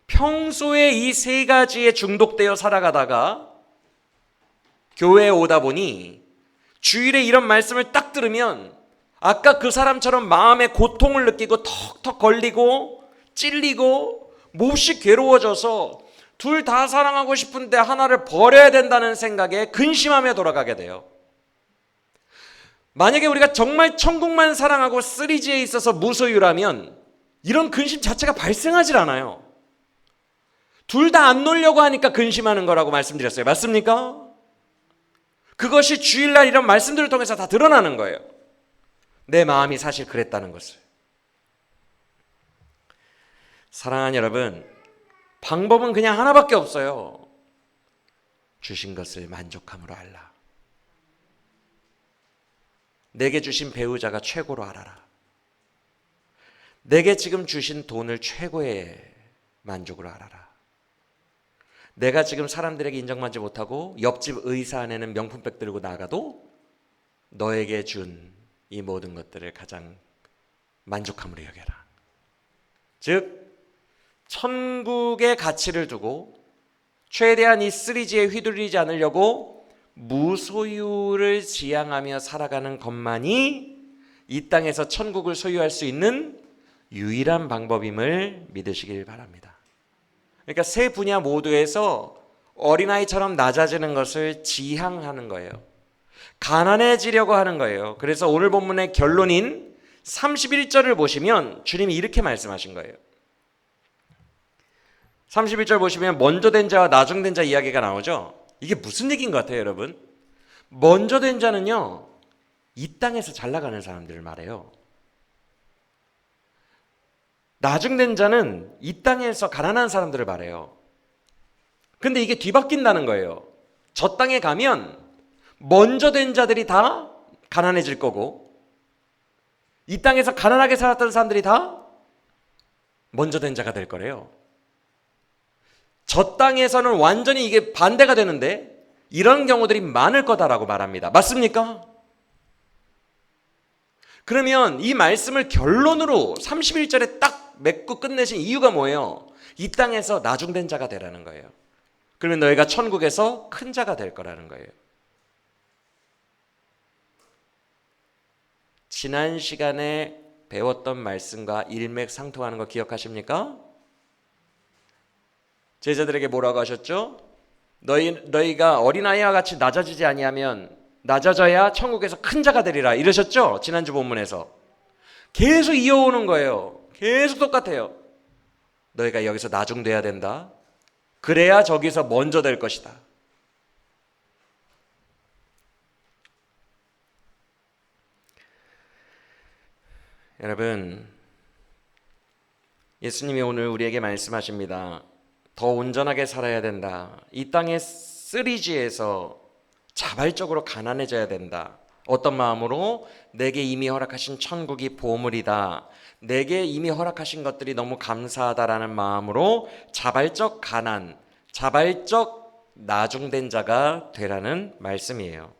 평소에 이 세 가지에 중독되어 살아가다가 교회에 오다 보니 주일에 이런 말씀을 딱 들으면 아까 그 사람처럼 마음에 고통을 느끼고 턱턱 걸리고 찔리고 몹시 괴로워져서 둘 다 사랑하고 싶은데 하나를 버려야 된다는 생각에 근심하며 돌아가게 돼요. 만약에 우리가 정말 천국만 사랑하고 3G에 있어서 무소유라면 이런 근심 자체가 발생하질 않아요. 둘 다 안 놓으려고 하니까 근심하는 거라고 말씀드렸어요. 맞습니까? 그것이 주일날 이런 말씀들을 통해서 다 드러나는 거예요. 내 마음이 사실 그랬다는 것을. 사랑하는 여러분, 방법은 그냥 하나밖에 없어요. 주신 것을 만족함으로 알라. 내게 주신 배우자가 최고로 알아라. 내게 지금 주신 돈을 최고의 만족으로 알아라. 내가 지금 사람들에게 인정받지 못하고 옆집 의사 안에는 명품백 들고 나가도 너에게 준 이 모든 것들을 가장 만족함으로 여겨라. 즉 천국의 가치를 두고 최대한 이 3G에 휘둘리지 않으려고 무소유를 지향하며 살아가는 것만이 이 땅에서 천국을 소유할 수 있는 유일한 방법임을 믿으시길 바랍니다. 그러니까 세 분야 모두에서 어린아이처럼 낮아지는 것을 지향하는 거예요. 가난해지려고 하는 거예요. 그래서 오늘 본문의 결론인 31절을 보시면 주님이 이렇게 말씀하신 거예요. 31절 보시면 먼저 된 자와 나중 된 자 이야기가 나오죠. 이게 무슨 얘기인 것 같아요, 여러분? 먼저 된 자는요, 이 땅에서 잘 나가는 사람들을 말해요. 나중 된 자는 이 땅에서 가난한 사람들을 말해요. 근데 이게 뒤바뀐다는 거예요. 저 땅에 가면 먼저 된 자들이 다 가난해질 거고 이 땅에서 가난하게 살았던 사람들이 다 먼저 된 자가 될 거래요. 저 땅에서는 완전히 이게 반대가 되는데 이런 경우들이 많을 거다라고 말합니다. 맞습니까? 그러면 이 말씀을 결론으로 31절에 딱 맺고 끝내신 이유가 뭐예요? 이 땅에서 나중된 자가 되라는 거예요. 그러면 너희가 천국에서 큰 자가 될 거라는 거예요. 지난 시간에 배웠던 말씀과 일맥상통하는 거 기억하십니까? 제자들에게 뭐라고 하셨죠? 너희가 어린아이와 같이 낮아지지 아니하면 낮아져야 천국에서 큰 자가 되리라 이러셨죠? 지난주 본문에서. 계속 이어오는 거예요. 계속 똑같아요. 너희가 여기서 나중돼야 된다. 그래야 저기서 먼저 될 것이다. 여러분, 예수님이 오늘 우리에게 말씀하십니다. 더 온전하게 살아야 된다. 이 땅의 3G에서 자발적으로 가난해져야 된다. 어떤 마음으로? 내게 이미 허락하신 천국이 보물이다. 내게 이미 허락하신 것들이 너무 감사하다라는 마음으로 자발적 가난, 자발적 나중된 자가 되라는 말씀이에요.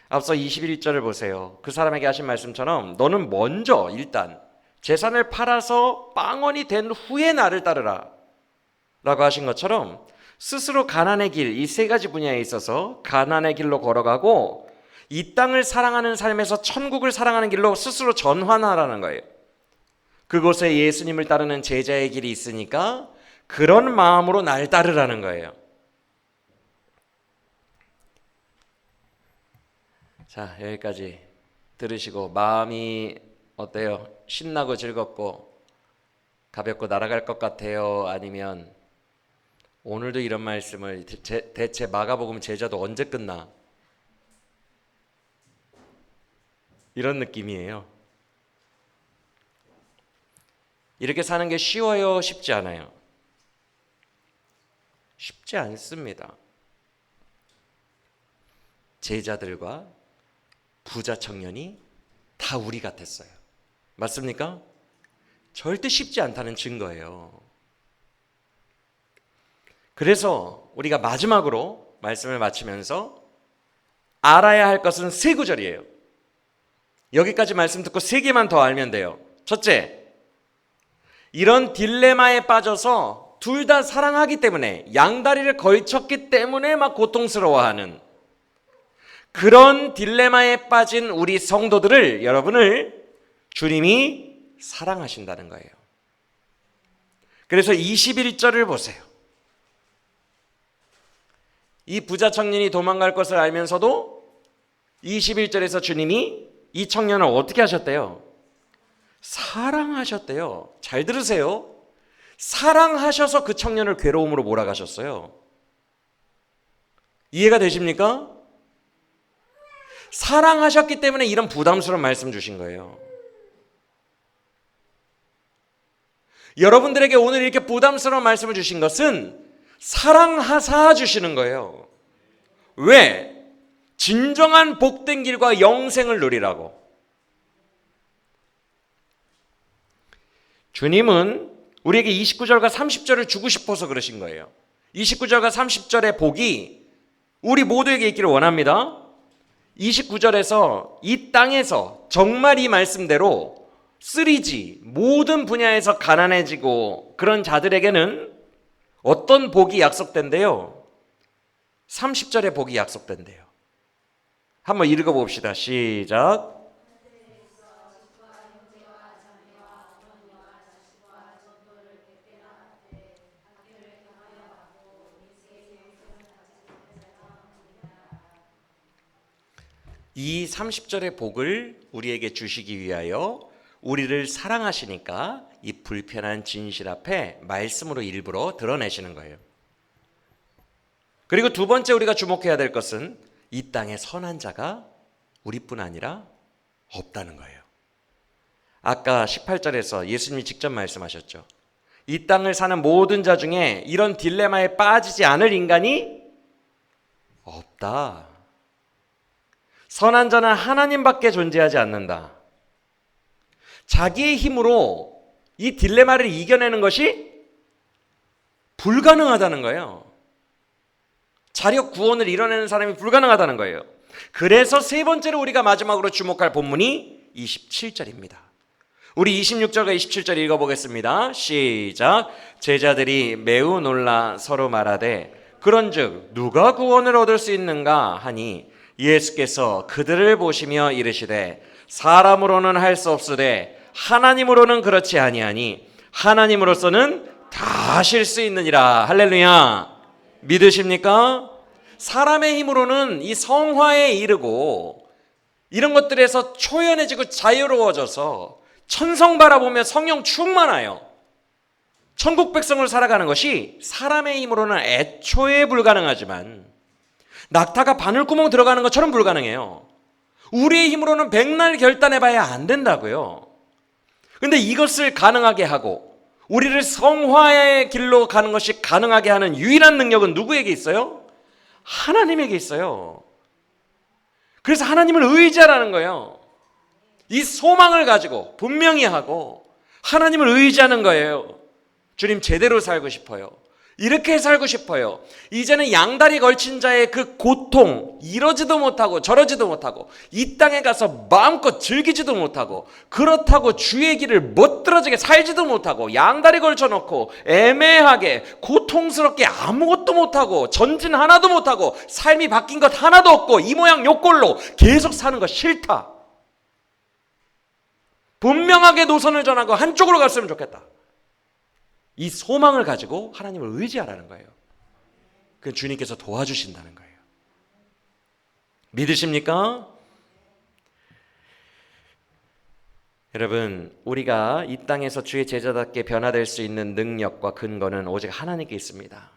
앞서 21절을 보세요. 그 사람에게 하신 말씀처럼 너는 먼저 일단 재산을 팔아서 빵원이 된 후에 나를 따르라 라고 하신 것처럼 스스로 가난의 길, 이 세 가지 분야에 있어서 가난의 길로 걸어가고 이 땅을 사랑하는 삶에서 천국을 사랑하는 길로 스스로 전환하라는 거예요. 그곳에 예수님을 따르는 제자의 길이 있으니까 그런 마음으로 날 따르라는 거예요. 자, 여기까지 들으시고 마음이 어때요? 신나고 즐겁고 가볍고 날아갈 것 같아요? 아니면 오늘도 이런 말씀을 대체 마가복음 제자도 언제 끝나? 이런 느낌이에요. 이렇게 사는 게 쉬워요? 쉽지 않아요? 쉽지 않습니다. 제자들과 부자 청년이 다 우리 같았어요. 맞습니까? 절대 쉽지 않다는 증거예요. 그래서 우리가 마지막으로 말씀을 마치면서 알아야 할 것은 세 구절이에요. 여기까지 말씀 듣고 세 개만 더 알면 돼요. 첫째, 이런 딜레마에 빠져서 둘 다 사랑하기 때문에 양다리를 걸쳤기 때문에 막 고통스러워하는 그런 딜레마에 빠진 우리 성도들을, 여러분을 주님이 사랑하신다는 거예요. 그래서 21절을 보세요. 이 부자 청년이 도망갈 것을 알면서도 21절에서 주님이 이 청년을 어떻게 하셨대요? 사랑하셨대요. 잘 들으세요. 사랑하셔서 그 청년을 괴로움으로 몰아가셨어요. 이해가 되십니까? 사랑하셨기 때문에 이런 부담스러운 말씀 주신 거예요. 여러분들에게 오늘 이렇게 부담스러운 말씀을 주신 것은 사랑하사 주시는 거예요. 왜? 진정한 복된 길과 영생을 누리라고. 주님은 우리에게 29절과 30절을 주고 싶어서 그러신 거예요. 29절과 30절의 복이 우리 모두에게 있기를 원합니다. 29절에서 이 땅에서 정말 이 말씀대로 3G 모든 분야에서 가난해지고 그런 자들에게는 어떤 복이 약속된대요? 30절의 복이 약속된대요. 한번 읽어봅시다. 시작. 이 30절의 복을 우리에게 주시기 위하여 우리를 사랑하시니까 이 불편한 진실 앞에 말씀으로 일부러 드러내시는 거예요. 그리고 두 번째 우리가 주목해야 될 것은 이 땅에 선한 자가 우리뿐 아니라 없다는 거예요. 아까 18절에서 예수님이 직접 말씀하셨죠. 이 땅을 사는 모든 자 중에 이런 딜레마에 빠지지 않을 인간이 없다. 선한 자는 하나님밖에 존재하지 않는다. 자기의 힘으로 이 딜레마를 이겨내는 것이 불가능하다는 거예요. 자력 구원을 이뤄내는 사람이 불가능하다는 거예요. 그래서 세 번째로 우리가 마지막으로 주목할 본문이 27절입니다. 우리 26절과 27절 읽어보겠습니다. 시작. 제자들이 매우 놀라 서로 말하되 그런즉 누가 구원을 얻을 수 있는가 하니 예수께서 그들을 보시며 이르시되 사람으로는 할 수 없으되 하나님으로는 그렇지 아니하니 하나님으로서는 다 하실 수 있느니라. 할렐루야. 믿으십니까? 사람의 힘으로는 이 성화에 이르고 이런 것들에서 초연해지고 자유로워져서 천성 바라보며 성령 충만하여 천국 백성을 살아가는 것이 사람의 힘으로는 애초에 불가능하지만 낙타가 바늘구멍 들어가는 것처럼 불가능해요. 우리의 힘으로는 백날 결단해봐야 안 된다고요. 근데 이것을 가능하게 하고 우리를 성화의 길로 가는 것이 가능하게 하는 유일한 능력은 누구에게 있어요? 하나님에게 있어요. 그래서 하나님을 의지하라는 거예요. 이 소망을 가지고 분명히 하고 하나님을 의지하는 거예요. 주님 제대로 살고 싶어요. 이렇게 살고 싶어요. 이제는 양다리 걸친 자의 그 고통, 이러지도 못하고 저러지도 못하고 이 땅에 가서 마음껏 즐기지도 못하고 그렇다고 주의 길을 멋들어지게 살지도 못하고 양다리 걸쳐놓고 애매하게 고통스럽게 아무것도 못하고 전진 하나도 못하고 삶이 바뀐 것 하나도 없고 이 모양 요 꼴로 계속 사는 거 싫다. 분명하게 노선을 정하고 한쪽으로 갔으면 좋겠다. 이 소망을 가지고 하나님을 의지하라는 거예요. 그 주님께서 도와주신다는 거예요. 믿으십니까? 여러분, 우리가 이 땅에서 주의 제자답게 변화될 수 있는 능력과 근거는 오직 하나님께 있습니다.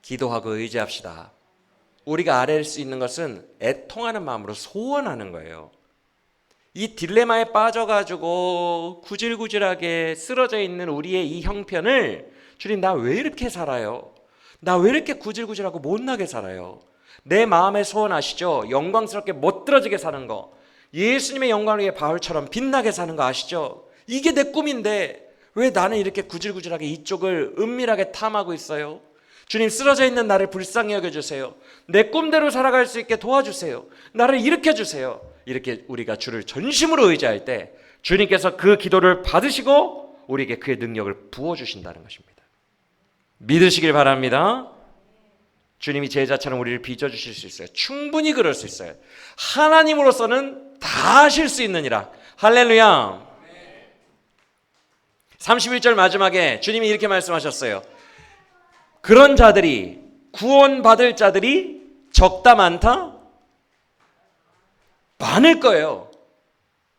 기도하고 의지합시다. 우리가 아뢰할 수 있는 것은 애통하는 마음으로 소원하는 거예요. 이 딜레마에 빠져가지고 구질구질하게 쓰러져 있는 우리의 이 형편을 주님, 나 왜 이렇게 살아요? 나 왜 이렇게 구질구질하고 못나게 살아요? 내 마음의 소원 아시죠? 영광스럽게 멋들어지게 사는 거, 예수님의 영광을 위해 바울처럼 빛나게 사는 거 아시죠? 이게 내 꿈인데 왜 나는 이렇게 구질구질하게 이쪽을 은밀하게 탐하고 있어요? 주님, 쓰러져 있는 나를 불쌍히 여겨주세요. 내 꿈대로 살아갈 수 있게 도와주세요. 나를 일으켜주세요. 이렇게 우리가 주를 전심으로 의지할 때 주님께서 그 기도를 받으시고 우리에게 그의 능력을 부어주신다는 것입니다. 믿으시길 바랍니다. 주님이 제자처럼 우리를 빚어주실 수 있어요. 충분히 그럴 수 있어요. 하나님으로서는 다 하실 수 있느니라. 할렐루야. 31절 마지막에 주님이 이렇게 말씀하셨어요. 그런 자들이, 구원받을 자들이 적다 많다? 많을 거예요.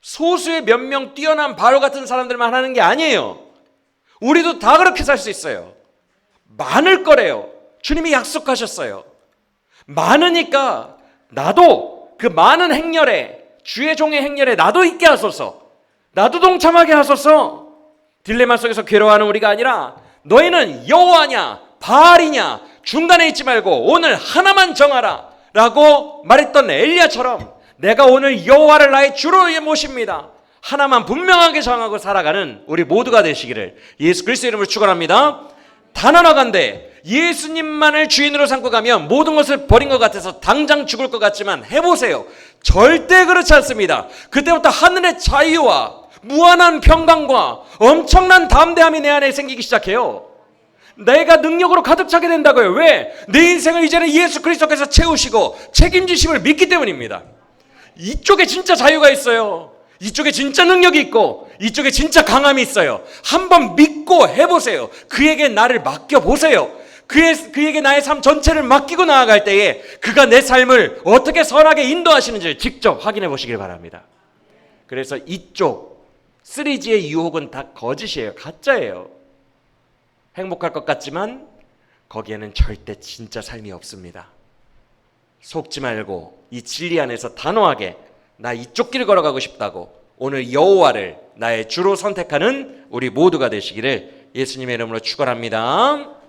소수의 몇 명 뛰어난 바로 같은 사람들만 하는 게 아니에요. 우리도 다 그렇게 살 수 있어요. 많을 거래요. 주님이 약속하셨어요. 많으니까 나도 그 많은 행렬에, 주의 종의 행렬에 나도 있게 하소서. 나도 동참하게 하소서. 딜레마 속에서 괴로워하는 우리가 아니라 너희는 여호와냐 바알이냐 중간에 있지 말고 오늘 하나만 정하라 라고 말했던 엘리야처럼 내가 오늘 여호와를 나의 주로 모십니다. 하나만 분명하게 정하고 살아가는 우리 모두가 되시기를 예수 그리스도의 이름으로 축원합니다. 단 하나 간데 예수님만을 주인으로 삼고 가면 모든 것을 버린 것 같아서 당장 죽을 것 같지만 해보세요. 절대 그렇지 않습니다. 그때부터 하늘의 자유와 무한한 평강과 엄청난 담대함이 내 안에 생기기 시작해요. 내가 능력으로 가득 차게 된다고요. 왜? 내 인생을 이제는 예수 그리스도께서 채우시고 책임지심을 믿기 때문입니다. 이쪽에 진짜 자유가 있어요. 이쪽에 진짜 능력이 있고 이쪽에 진짜 강함이 있어요. 한번 믿고 해보세요. 그에게 나를 맡겨보세요. 그에게 나의 삶 전체를 맡기고 나아갈 때에 그가 내 삶을 어떻게 선하게 인도하시는지 직접 확인해 보시길 바랍니다. 그래서 이쪽 3G의 유혹은 다 거짓이에요. 가짜예요. 행복할 것 같지만 거기에는 절대 진짜 삶이 없습니다. 속지 말고 이 진리 안에서 단호하게 나 이쪽 길을 걸어가고 싶다고 오늘 여호와를 나의 주로 선택하는 우리 모두가 되시기를 예수님의 이름으로 축원합니다.